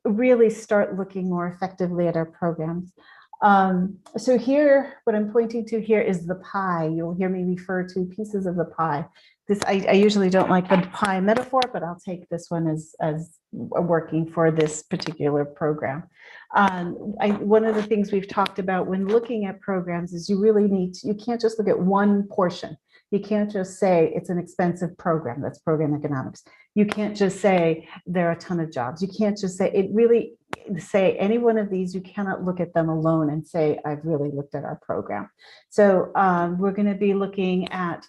really start looking more effectively at our programs. So here, what I'm pointing to here is the pie. You'll hear me refer to pieces of the pie. This I usually don't like the pie metaphor, but I'll take this one as working for this particular program. One of the things we've talked about when looking at programs is you really need to, you can't just look at one portion. You can't just say it's an expensive program, that's program economics. You can't just say there are a ton of jobs. You can't just say it really say any one of these. You cannot look at them alone and say, I've really looked at our program. So we're going to be looking at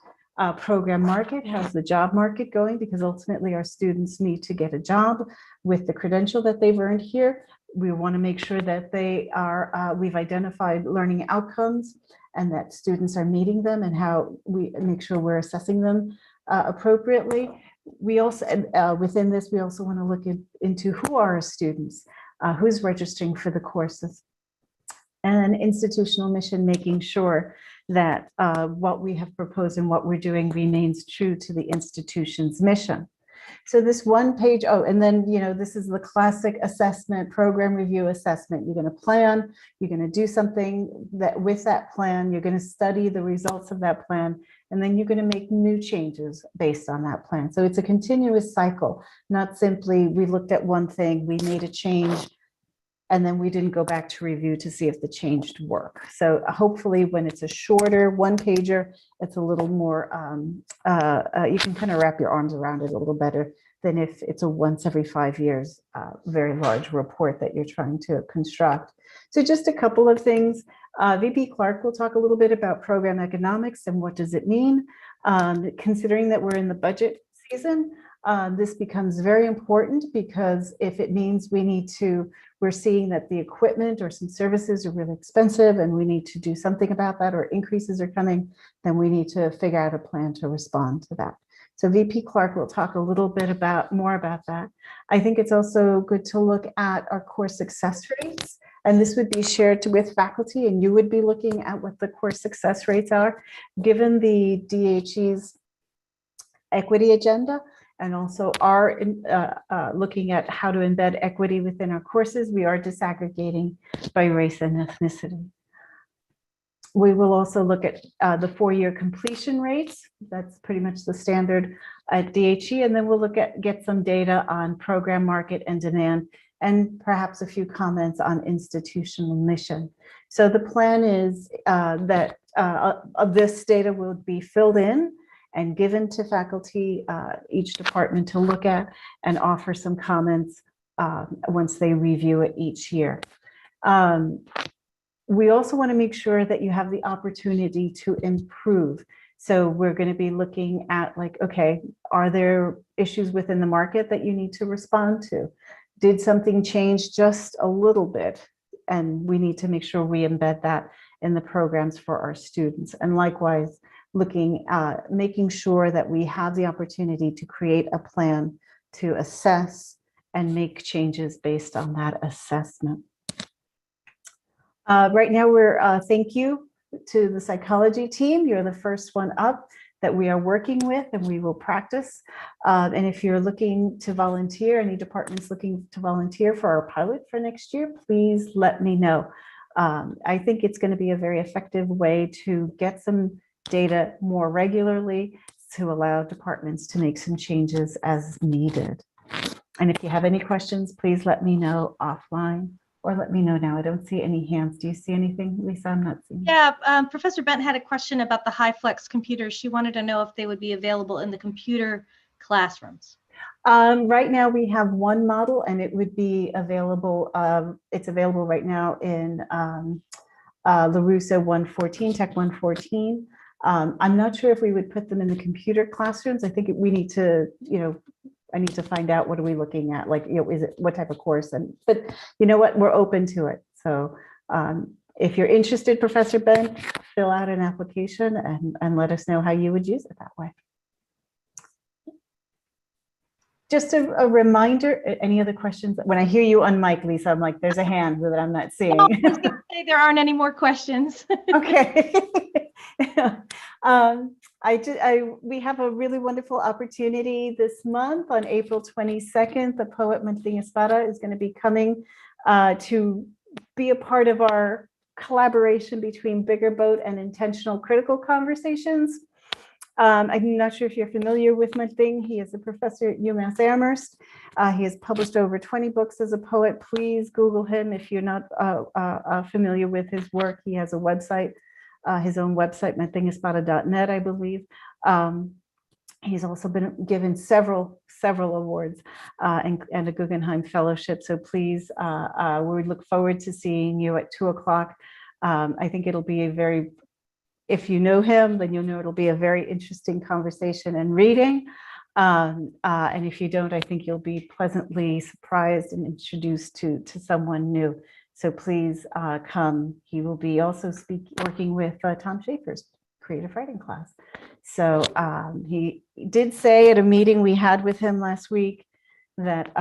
program market. How's the job market going? Because ultimately our students need to get a job with the credential that they've earned here. We want to make sure that they are, we've identified learning outcomes and that students are meeting them, and how we make sure we're assessing them appropriately. We also, within this, we also want to look into who are our students, who's registering for the courses, and institutional mission, making sure that what we have proposed and what we're doing remains true to the institution's mission. So this one page, oh, and then, you know, this is the classic assessment, program review assessment. You're going to plan, you're going to do something that with that plan, you're going to study the results of that plan, and then you're going to make new changes based on that plan. So it's a continuous cycle, not simply we looked at one thing, we made a change, and then we didn't go back to review to see if the change worked. So hopefully when it's a shorter one pager, it's a little more, you can kind of wrap your arms around it a little better than if it's a once every 5 years, very large report that you're trying to construct. So just a couple of things. VP Clark will talk a little bit about program economics and what does it mean. Considering that we're in the budget season, this becomes very important, because if it means we're seeing that the equipment or some services are really expensive and we need to do something about that, or increases are coming, then we need to figure out a plan to respond to that. So VP Clark will talk a little bit more about that. I think it's also good to look at our course success rates, and this would be shared with faculty, and you would be looking at what the course success rates are, given the DHE's equity agenda, and also are looking at how to embed equity within our courses. We are disaggregating by race and ethnicity. We will also look at the 4-year completion rates. That's pretty much the standard at DHE. And then we'll get some data on program market and demand, and perhaps a few comments on institutional mission. So the plan is that this data will be filled in and given to faculty, each department to look at and offer some comments once they review it each year. We also want to make sure that you have the opportunity to improve. So we're going to be looking at, like, okay, are there issues within the market that you need to respond to? Did something change just a little bit? And we need to make sure we embed that in the programs for our students. And likewise, making sure that we have the opportunity to create a plan to assess and make changes based on that assessment. Right now, thank you to the psychology team. You're the first one up that we are working with, and we will practice. And if you're looking to volunteer, any departments looking to volunteer for our pilot for next year, please let me know. I think it's going to be a very effective way to get some data more regularly, to allow departments to make some changes as needed. And if you have any questions, please let me know offline or let me know now. I don't see any hands. Do you see anything, Lisa? I'm not seeing. Yeah, Professor Bent had a question about the HyFlex computers. She wanted to know if they would be available in the computer classrooms. Right now we have one model and it would be available. It's available right now in LaRusso 114, Tech 114. I'm not sure if we would put them in the computer classrooms. I think we need to, I need to find out what are we looking at, like, is it what type of course? But you know what, we're open to it. So if you're interested, Professor Ben, fill out an application and let us know how you would use it that way. Just a reminder, any other questions? When I hear you on mic, Lisa, I'm like, there's a hand that I'm not seeing. Oh, I was gonna say there aren't any more questions. Okay. We have a really wonderful opportunity this month on April 22nd. The poet Manthing Espada is going to be coming to be a part of our collaboration between Bigger Boat and Intentional Critical Conversations. I'm not sure if you're familiar with Manthing. He is a professor at UMass Amherst. He has published over 20 books as a poet. Please Google him if you're not familiar with his work. He has a website, his own website, manthingespada.net, I believe. He's also been given several awards and a Guggenheim Fellowship. So please, we look forward to seeing you at 2 o'clock. I think it'll be a very, if you know him, then you'll know it'll be a very interesting conversation and reading. And if you don't, I think you'll be pleasantly surprised and introduced to someone new. So please come. He will be also working with Tom Schaefer's creative writing class. So he did say at a meeting we had with him last week that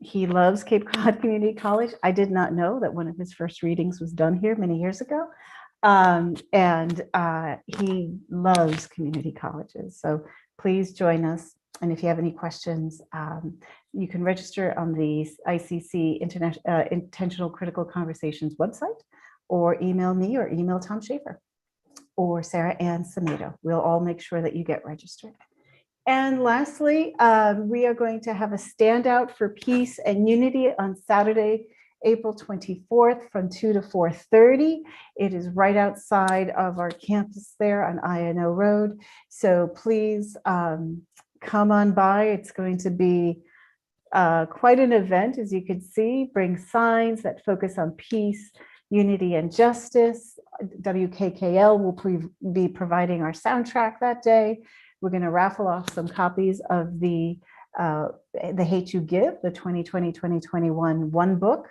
he loves Cape Cod Community College. I did not know that one of his first readings was done here many years ago. And he loves community colleges. So please join us. And if you have any questions, you can register on the ICC Intentional Critical Conversations website, or email me or email Tom Schaefer or Sarah Ann Samedo. We'll all make sure that you get registered. And lastly, we are going to have a standout for peace and unity on Saturday, April 24th from 2 to 4:30. It is right outside of our campus there on INO Road. So please come on by. It's going to be quite an event, as you can see. Bring signs that focus on peace, unity, and justice. WKKL will be providing our soundtrack that day. We're going to raffle off some copies of the Hate U Give, the 2020-2021 one book.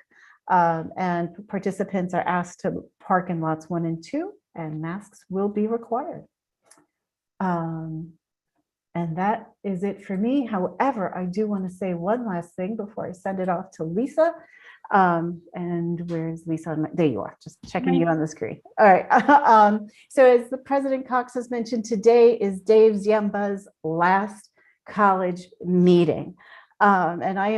And participants are asked to park in lots 1 and 2, and masks will be required. And that is it for me. However, I do want to say one last thing before I send it off to Lisa. And where's Lisa? There you are, just checking you on the screen. All right. So as the President Cox has mentioned, today is Dave Ziemba's last college meeting. And I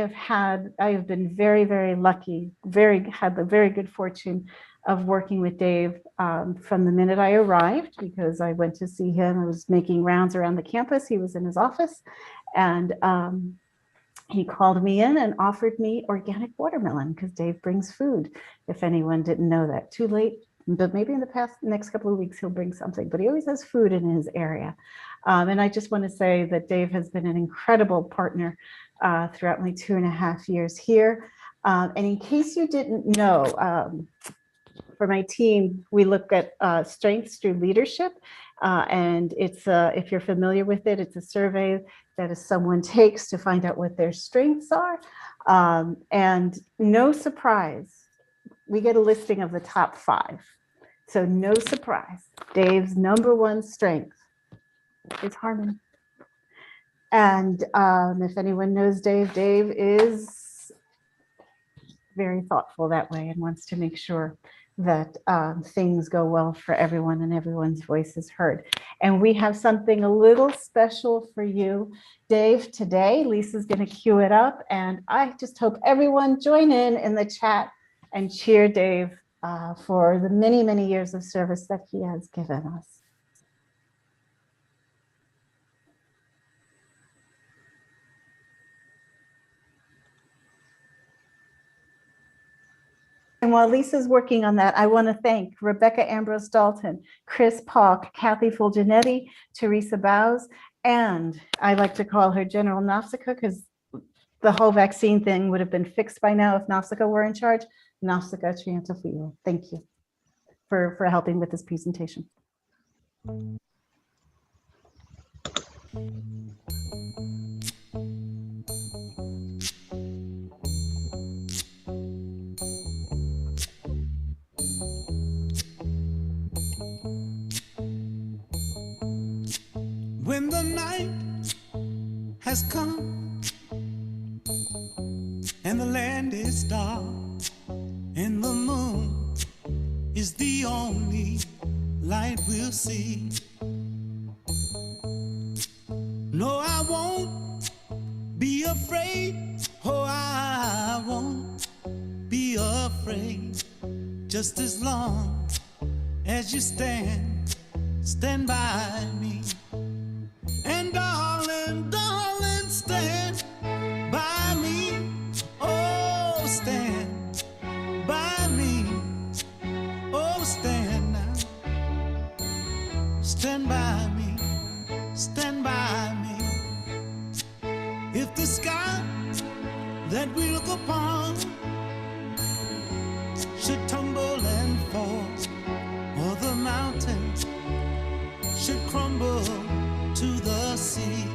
have been very, very lucky, had the very good fortune of working with Dave from the minute I arrived, because I went to see him. I was making rounds around the campus. He was in his office, and he called me in and offered me organic watermelon, because Dave brings food. If anyone didn't know that, too late, but maybe in the next couple of weeks, he'll bring something, but he always has food in his area. And I just want to say that Dave has been an incredible partner throughout my 2.5 years here. And in case you didn't know, for my team, we look at strengths through leadership. And it's, if you're familiar with it, it's a survey that someone takes to find out what their strengths are. And no surprise, we get a listing of the top 5. So no surprise, Dave's #1 strength is harmony. And if anyone knows Dave, Dave is very thoughtful that way and wants to make sure that things go well for everyone and everyone's voice is heard. And we have something a little special for you, Dave, today. Lisa's going to cue it up, and I just hope everyone join in the chat and cheer Dave for the many, many years of service that he has given us. And while Lisa's working on that, I want to thank Rebecca Ambrose Dalton, Chris Palk, Kathy Fulgenetti, Teresa Bowes, and I like to call her General Nausicaa because the whole vaccine thing would have been fixed by now if Nausicaa were in charge. Nausicaa Triantafilou. Thank you for helping with this presentation. When the night has come and the land is dark and the moon is the only light we'll see. No, I won't be afraid. Oh, I won't be afraid. Just as long as you stand by me. And darling, darling, stand by me. Oh, stand by me. Oh, stand now. Stand by me. Stand by me. If the sky that we look upon should tumble and fall, or the mountains should crumble to the sea,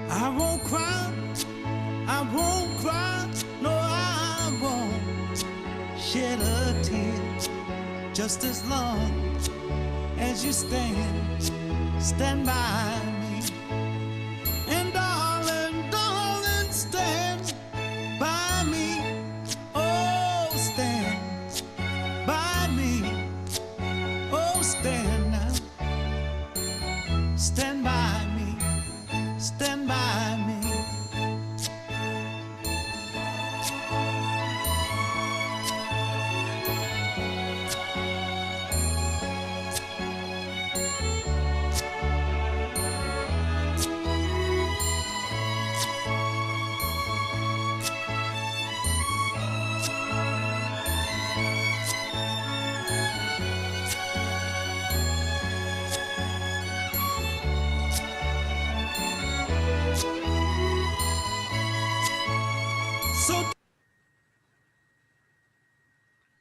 I won't cry, I won't cry, no, I won't shed a tear, just as long as you stand by me. And darling, darling, stand by me. Oh, stand by me. Oh, stand now. Stand by me. Stand by me.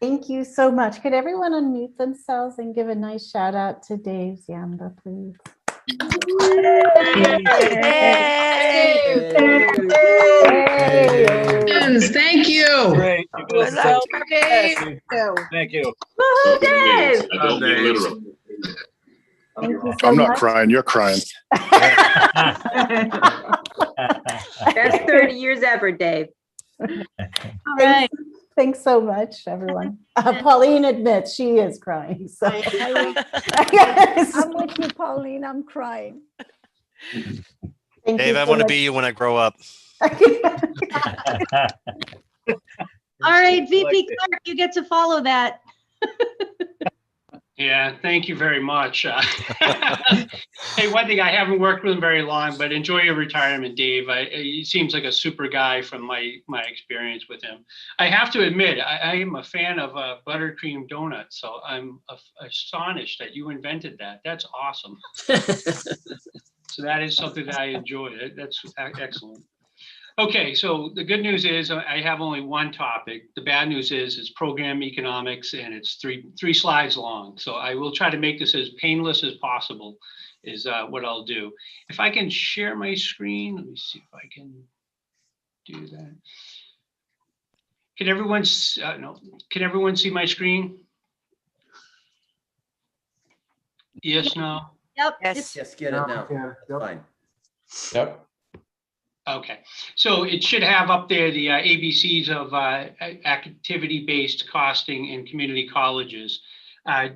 Thank you so much. Could everyone unmute themselves and give a nice shout out to Dave Zianda, please? Thank you. Great. Good luck, Dave. Thank you. Woohoo, Dave. Don't be literal. Thank you so I'm not much. crying, you're crying. Best 30 years ever, Dave. All right. Thanks so much, everyone. Pauline admits she is crying. So. Yes. I'm with you, Pauline. I'm crying. Thank Dave, you I so want to much. be you when I grow up. All right, VP Clark, you get to follow that. Yeah, thank you very much. Hey, one thing, I haven't worked with him very long, but enjoy your retirement, Dave. He seems like a super guy from my experience with him. I have to admit, I am a fan of buttercream donuts, so I'm astonished that you invented that. That's awesome. So that is something that I enjoy. That's excellent. Okay, so the good news is I have only one topic. The bad news is it's program economics and it's three slides long. So I will try to make this as painless as possible is what I'll do. If I can share my screen, let me see if I can do that. Can everyone, can everyone see my screen? Yes, no? Yep. Yes, get it now. Fine. Yep. Okay, so it should have up there the ABCs of activity-based costing in community colleges. My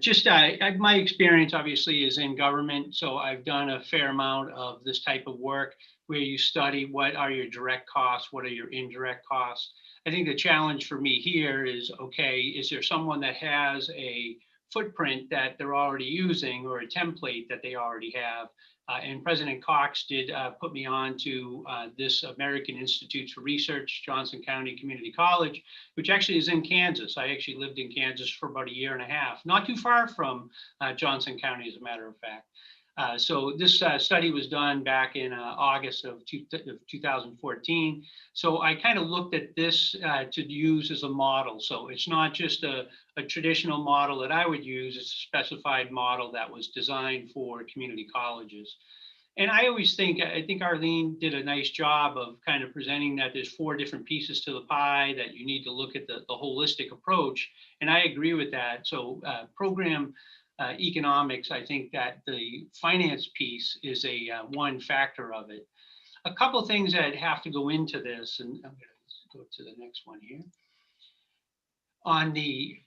experience obviously is in government, so I've done a fair amount of this type of work where you study what are your direct costs, what are your indirect costs. I think the challenge for me here is, okay, is there someone that has a footprint that they're already using or a template that they already have? And President Cox did put me on to this American Institute for Research, Johnson County Community College, which actually is in Kansas. I actually lived in Kansas for about a year and a half, not too far from Johnson County, as a matter of fact. So this study was done back in August of 2014. So I kind of looked at this to use as a model. So it's not just a traditional model that I would use, it's a specified model that was designed for community colleges. And I always think, I think Arlene did a nice job of kind of presenting that there's 4 different pieces to the pie, that you need to look at the holistic approach. And I agree with that. So program economics, I think that the finance piece is a one factor of it. A couple of things that have to go into this, and I'm going to go to the next one here. On the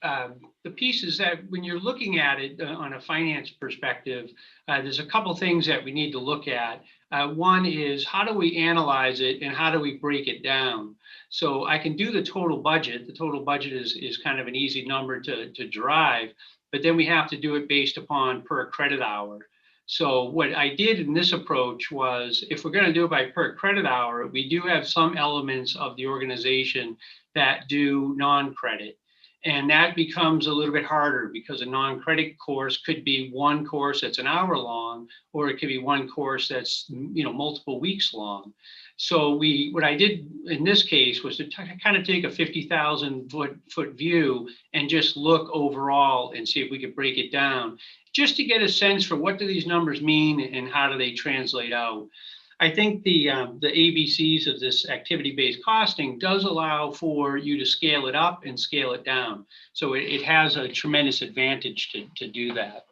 pieces that when you're looking at it on a finance perspective, there's a couple things that we need to look at. One is, how do we analyze it and how do we break it down? So I can do the total budget. The total budget is kind of an easy number to derive, but then we have to do it based upon per credit hour. So what I did in this approach was, if we're going to do it by per credit hour, we do have some elements of the organization that do non-credit. And that becomes a little bit harder because a non-credit course could be one course that's an hour long, or it could be one course that's, you know, multiple weeks long. So what I did in this case was to kind of take a 50,000 foot view and just look overall and see if we could break it down, just to get a sense for what do these numbers mean and how do they translate out. I think the ABCs of this activity-based costing does allow for you to scale it up and scale it down. So it has a tremendous advantage to do that.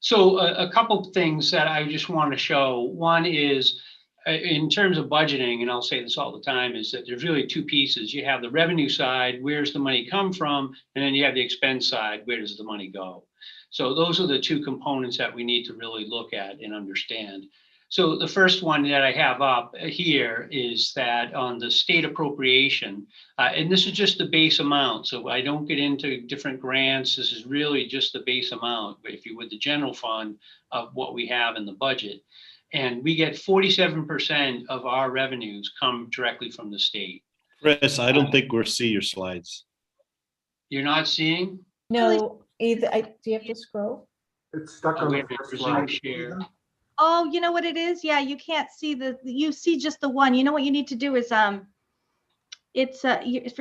So a couple things that I just want to show. One is, in terms of budgeting, and I'll say this all the time, is that there's really 2 pieces. You have the revenue side, where's the money come from? And then you have the expense side, where does the money go? So those are the 2 components that we need to really look at and understand. So the first one that I have up here is that on the state appropriation, and this is just the base amount. So I don't get into different grants. This is really just the base amount, if you would, the general fund of what we have in the budget. And we get 47% of our revenues come directly from the state. Chris, I don't think we're seeing your slides. You're not seeing? No, either. Do you have to scroll? It's stuck on We the have to first resume slide. share. Oh, you know what it is? Yeah, you can't see you see just the one. You know what you need to do is, for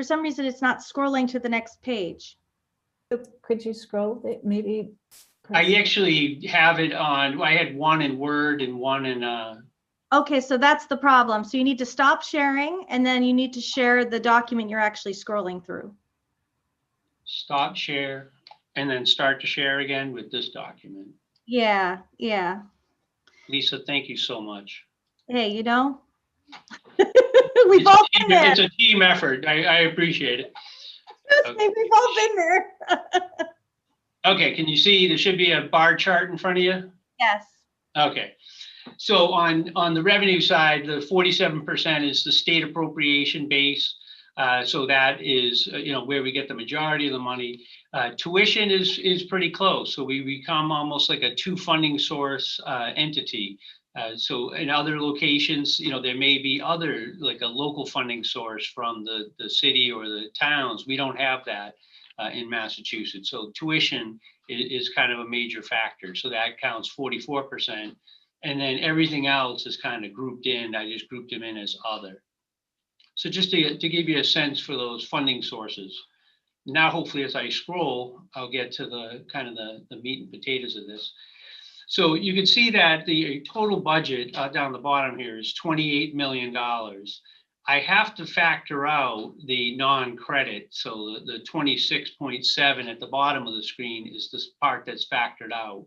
some reason, it's not scrolling to the next page. Could you scroll it? Maybe. I actually have it on, I had one in Word and one in, Okay, so that's the problem. So you need to stop sharing, and then you need to share the document you're actually scrolling through. stop share, and then start to share again with this document. Yeah, yeah. Lisa, thank you so much. Hey, you know, we've all been there. It's a team effort. I appreciate it. Trust me, we've all been there. Okay, can you see there should be a bar chart in front of you? Yes. Okay. So on the revenue side, the 47% is the state appropriation base. So that is, where we get the majority of the money. Tuition is pretty close. So we become almost like a 2 funding source entity. So in other locations, there may be other, like a local funding source from the city or the towns. We don't have that in Massachusetts. So tuition is kind of a major factor. So that counts 44%. And then everything else is kind of grouped in. I just grouped them in as other. So just to give you a sense for those funding sources. Now, hopefully, as I scroll, I'll get to the kind of the meat and potatoes of this. So you can see that the total budget down the bottom here is $28 million. I have to factor out the non-credit. So the 26.7 at the bottom of the screen is this part that's factored out.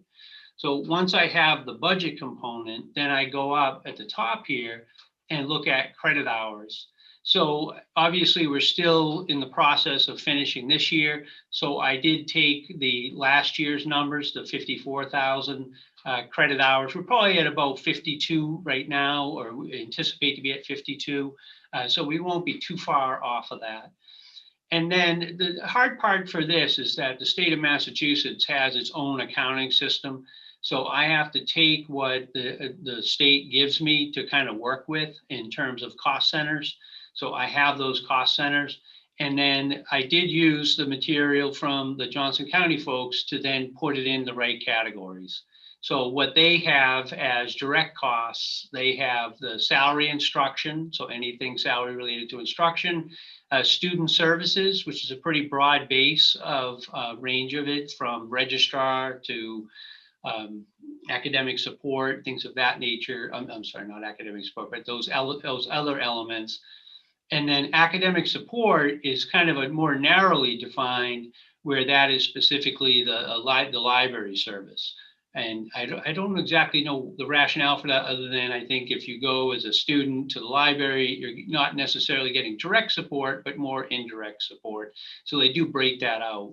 So once I have the budget component, then I go up at the top here and look at credit hours. So obviously we're still in the process of finishing this year. So I did take the last year's numbers, the 54,000 credit hours. We're probably at about 52 right now, or we anticipate to be at 52. So we won't be too far off of that. And then the hard part for this is that the state of Massachusetts has its own accounting system. So I have to take what the state gives me to kind of work with in terms of cost centers. So I have those cost centers. And then I did use the material from the Johnson County folks to then put it in the right categories. So what they have as direct costs, they have the salary instruction, so anything salary related to instruction, student services, which is a pretty broad base of range of it, from registrar to academic support, things of that nature. I'm sorry, not academic support, but those other elements. And then academic support is kind of a more narrowly defined, where that is specifically the library service. And I don't exactly know the rationale for that, other than I think if you go as a student to the library, you're not necessarily getting direct support, but more indirect support. So they do break that out.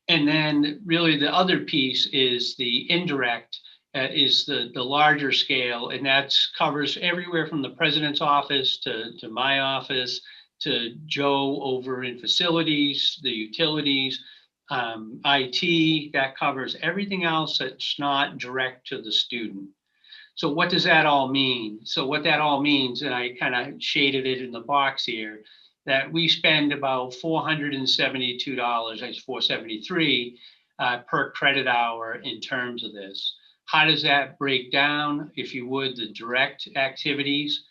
And then really the other piece is the indirect, is the larger scale, and that covers everywhere from the president's office to my office, to Joe over in facilities, the utilities, IT, that covers everything else that's not direct to the student. So what does that all mean? So what that all means, and I kind of shaded it in the box here, that we spend about $472, $473 per credit hour in terms of this. How does that break down? If you would, the direct activities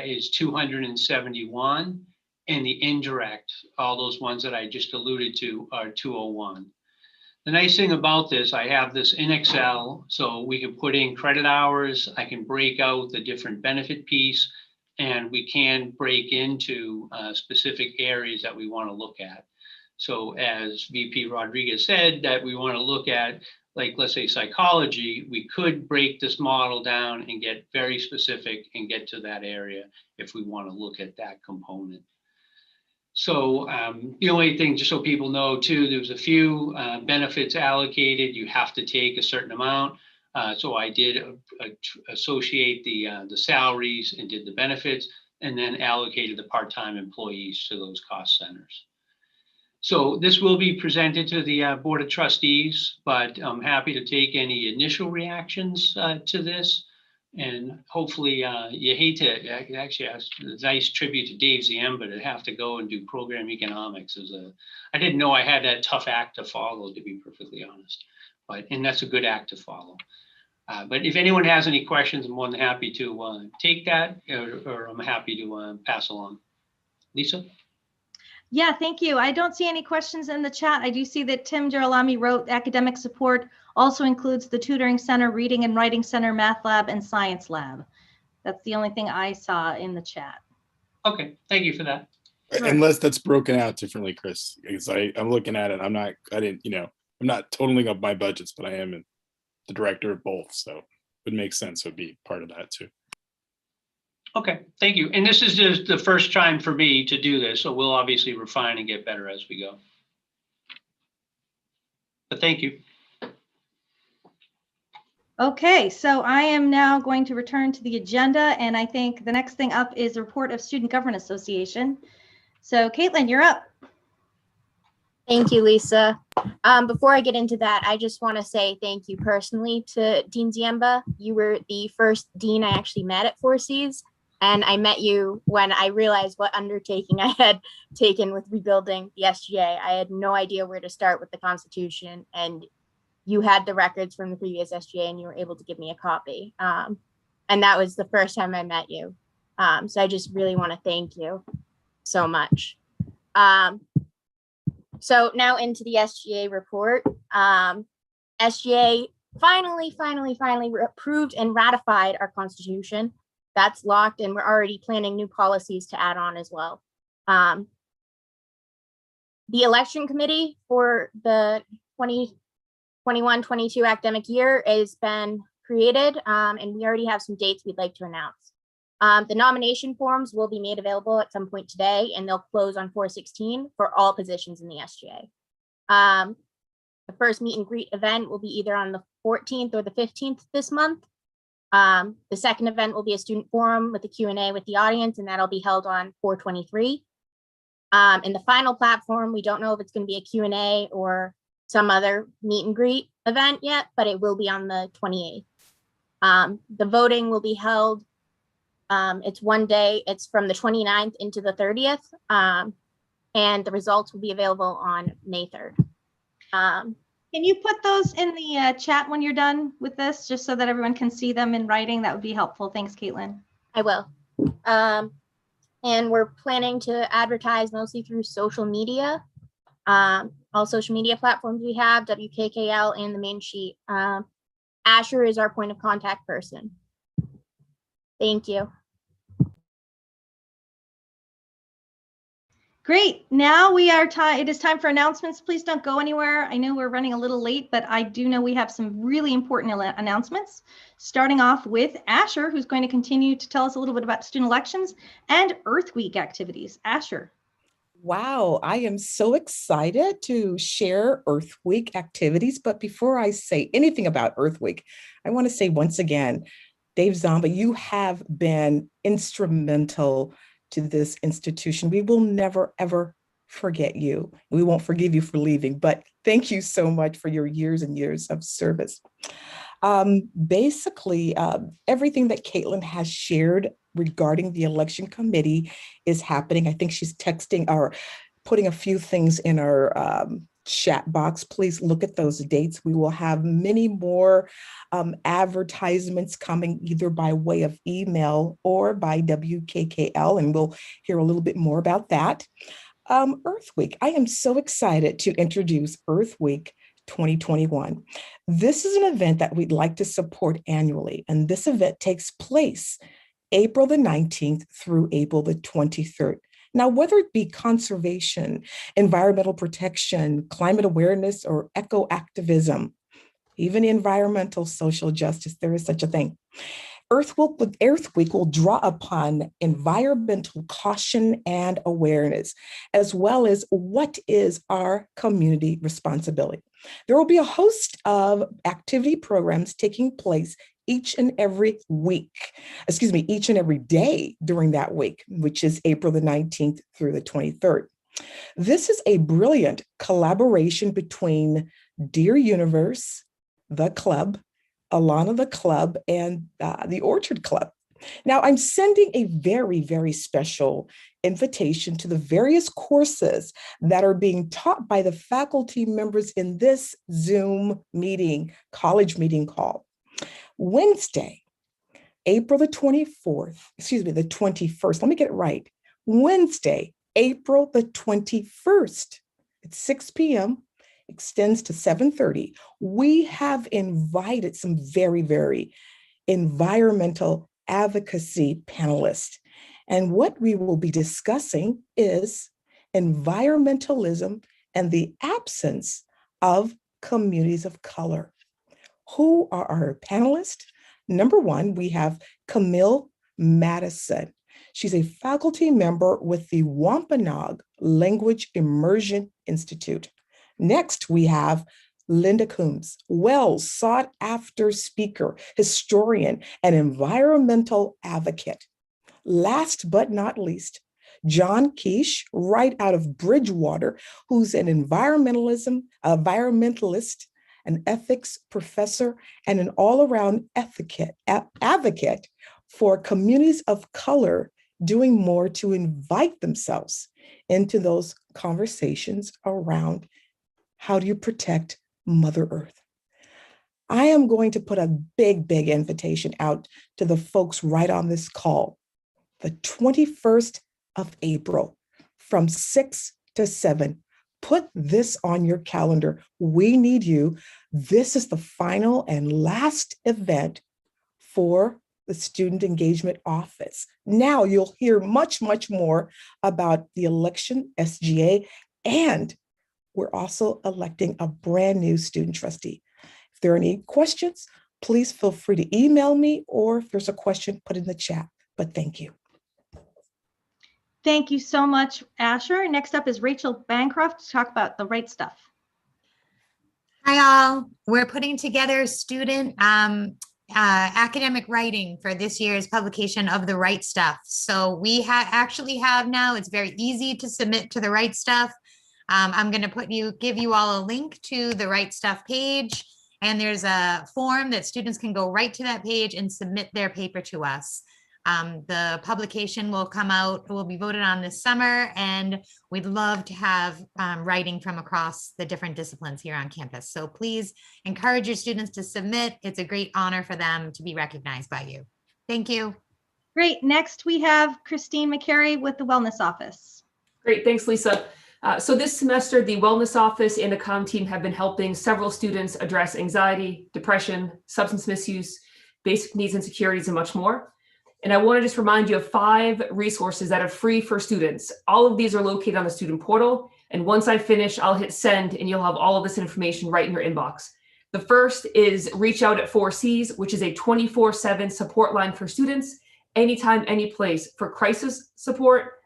is 271. And the indirect, all those ones that I just alluded to, are 201. The nice thing about this, I have this in Excel, so we can put in credit hours. I can break out the different benefit piece, and we can break into specific areas that we want to look at. So as VP Rodriguez said, that we want to look at, like, let's say psychology, we could break this model down and get very specific and get to that area if we want to look at that component. So the only thing, just so people know too, there was a few benefits allocated. You have to take a certain amount. So I did associate the salaries and did the benefits, and then allocated the part-time employees to those cost centers. So this will be presented to the Board of Trustees, but I'm happy to take any initial reactions to this. And hopefully, you hate to actually ask a nice tribute to Dave Ziemba to have to go and do program economics. I didn't know I had that tough act to follow, to be perfectly honest. And that's a good act to follow. But if anyone has any questions, I'm more than happy to take that, or I'm happy to pass along. Lisa? Yeah, thank you. I don't see any questions in the chat. I do see that Tim Girolami wrote academic support also includes the tutoring center, reading and writing center, math lab, and science lab. That's the only thing I saw in the chat. Okay, thank you for that. Unless that's broken out differently, Chris, because I'm looking at it. I'm not totaling up my budgets, but I am the director of both. So it would make sense to be part of that too. Okay, thank you. And this is just the first time for me to do this, so we'll obviously refine and get better as we go. But thank you. Okay, so I am now going to return to the agenda, and I think the next thing up is a report of Student Government Association. So Caitlin, you're up. Thank you, Lisa. Before I get into that, I just want to say thank you personally to Dean Ziemba. You were the first dean I actually met at 4Cs, and I met you when I realized what undertaking I had taken with rebuilding the SGA. I had no idea where to start with the Constitution, and you had the records from the previous SGA and you were able to give me a copy. And that was the first time I met you. So I just really want to thank you so much. So now into the SGA report. SGA finally approved and ratified our Constitution. That's locked, and we're already planning new policies to add on as well. The election committee for the 2021-22 academic year has been created, and we already have some dates we'd like to announce. The nomination forms will be made available at some point today, and they'll close on 4/16 for all positions in the SGA. The first meet and greet event will be either on the 14th or the 15th this month. The second event will be a student forum with a Q&A with the audience, and that'll be held on 4/23. And the final platform, we don't know if it's going to be a Q&A or some other meet and greet. event yet, but it will be on the 28th. The voting will be held. It's one day. It's from the 29th into the 30th. And the results will be available on May 3rd. Can you put those in the chat when you're done with this, just so that everyone can see them in writing? That would be helpful. Thanks, Caitlin. I will. And we're planning to advertise mostly through social media. All social media platforms we have, WKKL and the main sheet. Asher is our point of contact person. Thank you. Great. Now it is time for announcements. Please don't go anywhere. I know we're running a little late, but I do know we have some really important announcements, starting off with Asher, who's going to continue to tell us a little bit about student elections and Earth Week activities. Asher. Wow, I am so excited to share Earth Week activities. But before I say anything about Earth Week, I want to say once again, Dave Zomba, you have been instrumental to this institution. We will never, ever forget you. We won't forgive you for leaving, but thank you so much for your years and years of service. Basically, everything that Caitlin has shared regarding the election committee is happening. I think she's texting or putting a few things in our chat box. Please look at those dates. We will have many more advertisements coming either by way of email or by WKKL, and we'll hear a little bit more about that. Earth Week. I am so excited to introduce Earth Week 2021. This is an event that we'd like to support annually, and this event takes place April the 19th through April the 23rd. Now, whether it be conservation, environmental protection, climate awareness, or eco-activism, even environmental social justice, there is such a thing. Earth Week will draw upon environmental caution and awareness, as well as what is our community responsibility. There will be a host of activity programs taking place each and every day during that week, which is April the 19th through the 23rd. This is a brilliant collaboration between Dear Universe, the club, Alana the club, and the Orchard Club. Now, I'm sending a very, very special invitation to the various courses that are being taught by the faculty members in this Zoom meeting, college meeting call. Wednesday, April the 21st, let me get it right. Wednesday, April the 21st at 6 p.m., extends to 7:30. We have invited some very, very environmental advocacy panelists. And what we will be discussing is environmentalism and the absence of communities of color. Who are our panelists? Number one, we have Camille Madison. She's a faculty member with the Wampanoag Language Immersion Institute. Next, we have Linda Coombs, well sought after speaker, historian, and environmental advocate. Last but not least, John Keish, right out of Bridgewater, who's an environmentalist, an ethics professor, and an all-around advocate for communities of color doing more to invite themselves into those conversations around how do you protect Mother Earth. I am going to put a big, big invitation out to the folks right on this call, the 21st of April from 6 to 7. Put this on your calendar. We need you. This is the final and last event for the Student Engagement Office. Now you'll hear much, much more about the election, SGA, and we're also electing a brand new student trustee. If there are any questions, please feel free to email me, or if there's a question, put in the chat. But thank you. Thank you so much, Asher. Next up is Rachel Bancroft to talk about The Right Stuff. Hi, all. We're putting together student academic writing for this year's publication of The Right Stuff. So we actually have now, it's very easy to submit to The Right Stuff. I'm going to give you all a link to The Right Stuff page, And there's a form that students can go right to that page and submit their paper to us. The publication will come out, will be voted on this summer, and we'd love to have writing from across the different disciplines here on campus. So please encourage your students to submit. It's a great honor for them to be recognized by you. Thank you. Great. Next, we have Christine McCary with the Wellness Office. Great. Thanks, Lisa. So this semester, the Wellness Office and the COM team have been helping several students address anxiety, depression, substance misuse, basic needs, insecurities, and much more. And I want to just remind you of 5 resources that are free for students. All of these are located on the student portal. And once I finish, I'll hit send and you'll have all of this information right in your inbox. The first is Reach Out at 4Cs, which is a 24/7 support line for students, anytime, any place, for crisis support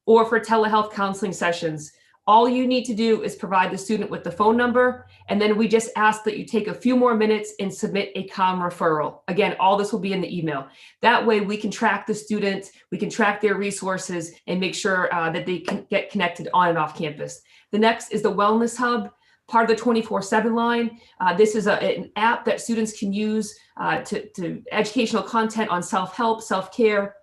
or for telehealth counseling sessions. All you need to do is provide the student with the phone number, and then we just ask that you take a few more minutes and submit a COM referral. Again, all this will be in the email. That way we can track the student, we can track their resources and make sure that they can get connected on and off campus. The next is the Wellness Hub, part of the 24/7 line. This is an app that students can use to educational content on self-help, self-care,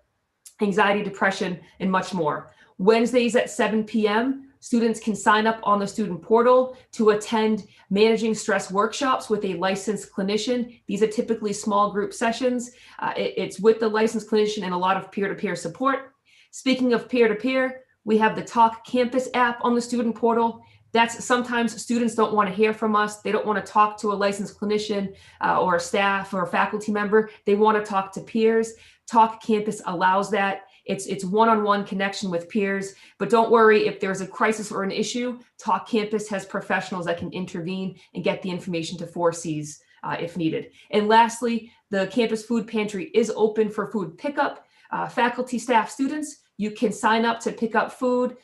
anxiety, depression, and much more. Wednesdays at 7 p.m., students can sign up on the student portal to attend managing stress workshops with a licensed clinician. These are typically small group sessions. It's with the licensed clinician and a lot of peer-to-peer support. Speaking of peer-to-peer, we have the Talk Campus app on the student portal. That's sometimes students don't want to hear from us. They don't want to talk to a licensed clinician or a staff or a faculty member. They want to talk to peers. Talk Campus allows that. It's one-on-one connection with peers, but don't worry if there's a crisis or an issue. Talk Campus has professionals that can intervene and get the information to 4Cs if needed. And lastly, the campus food pantry is open for food pickup. Faculty, staff, students, you can sign up to pick up food.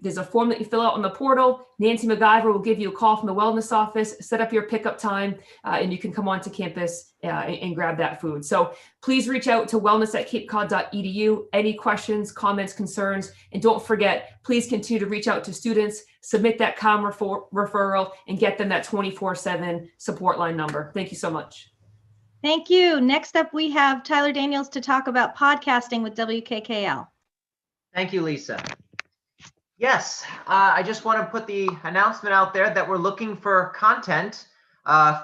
There's a form that you fill out on the portal. Nancy MacGyver will give you a call from the Wellness Office, set up your pickup time, and you can come onto campus and grab that food. So please reach out to wellness@capecod.edu. Any questions, comments, concerns, and don't forget, please continue to reach out to students, submit that COM referral, and get them that 24/7 support line number. Thank you so much. Thank you. Next up, we have Tyler Daniels to talk about podcasting with WKKL. Thank you, Lisa. Yes, I just want to put the announcement out there that we're looking for content,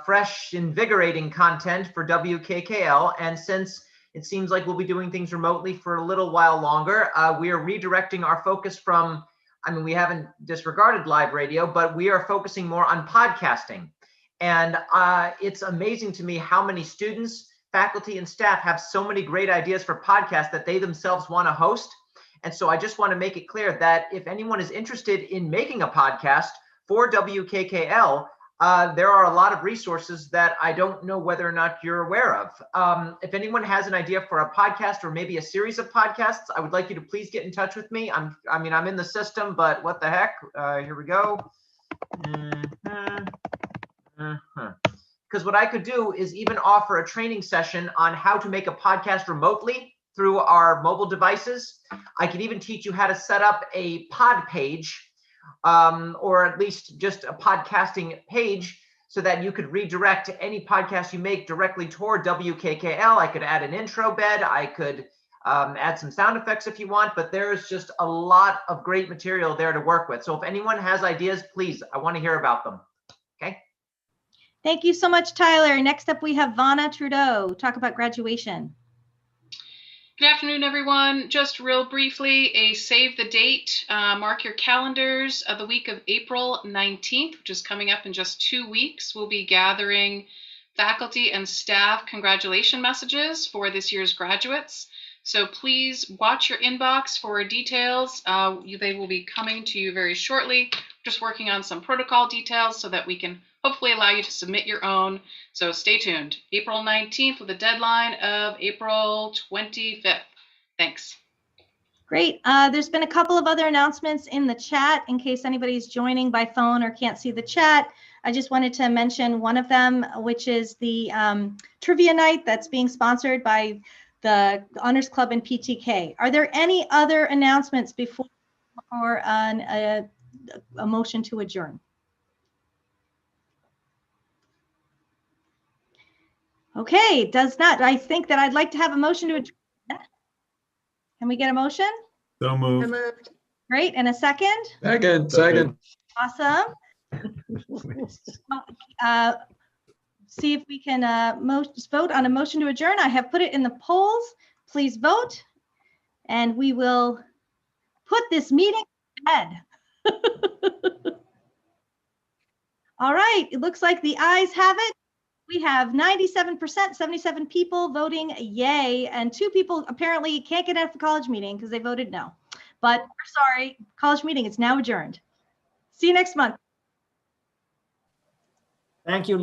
fresh, invigorating content for WKKL. And since it seems like we'll be doing things remotely for a little while longer, we are redirecting our focus from, I mean, we haven't disregarded live radio, but we are focusing more on podcasting. And it's amazing to me how many students, faculty, and staff have so many great ideas for podcasts that they themselves want to host. And so I just want to make it clear that if anyone is interested in making a podcast for WKKL, there are a lot of resources that I don't know whether or not you're aware of. If anyone has an idea for a podcast or maybe a series of podcasts, I would like you to please get in touch with me. I mean, I'm in the system, but what the heck? Here we go. Because what I could do is even offer a training session on how to make a podcast remotely through our mobile devices. I could even teach you how to set up a pod page, or at least just a podcasting page, so that you could redirect any podcast you make directly toward WKKL. I could add an intro bed. I could add some sound effects if you want, but there's just a lot of great material there to work with. So if anyone has ideas, please, I want to hear about them. Okay. Thank you so much, Tyler. Next up, we have Vanna Trudeau, talk about graduation. Good afternoon, everyone. Just real briefly, a save the date, mark your calendars of the week of April 19th, which is coming up in just 2 weeks. We'll be gathering faculty and staff congratulation messages for this year's graduates. So please watch your inbox for details. They will be coming to you very shortly. Just working on some protocol details so that we can hopefully allow you to submit your own. So stay tuned. April 19th with a deadline of April 25th. Thanks. Great. There's been a couple of other announcements in the chat in case anybody's joining by phone or can't see the chat. I just wanted to mention one of them, which is the trivia night that's being sponsored by the Honors Club and PTK. Are there any other announcements before a motion to adjourn? Okay, does not. I think that I'd like to have a motion to adjourn. Can we get a motion? So moved. Great, and a second? Second. Awesome. See if we can vote on a motion to adjourn. I have put it in the polls. Please vote. And we will put this meeting to bed. All right, it looks like the ayes have it. We have 97%, 77 people voting yay, and 2 people apparently can't get out of the college meeting because they voted no. But we're sorry, college meeting is now adjourned. See you next month. Thank you.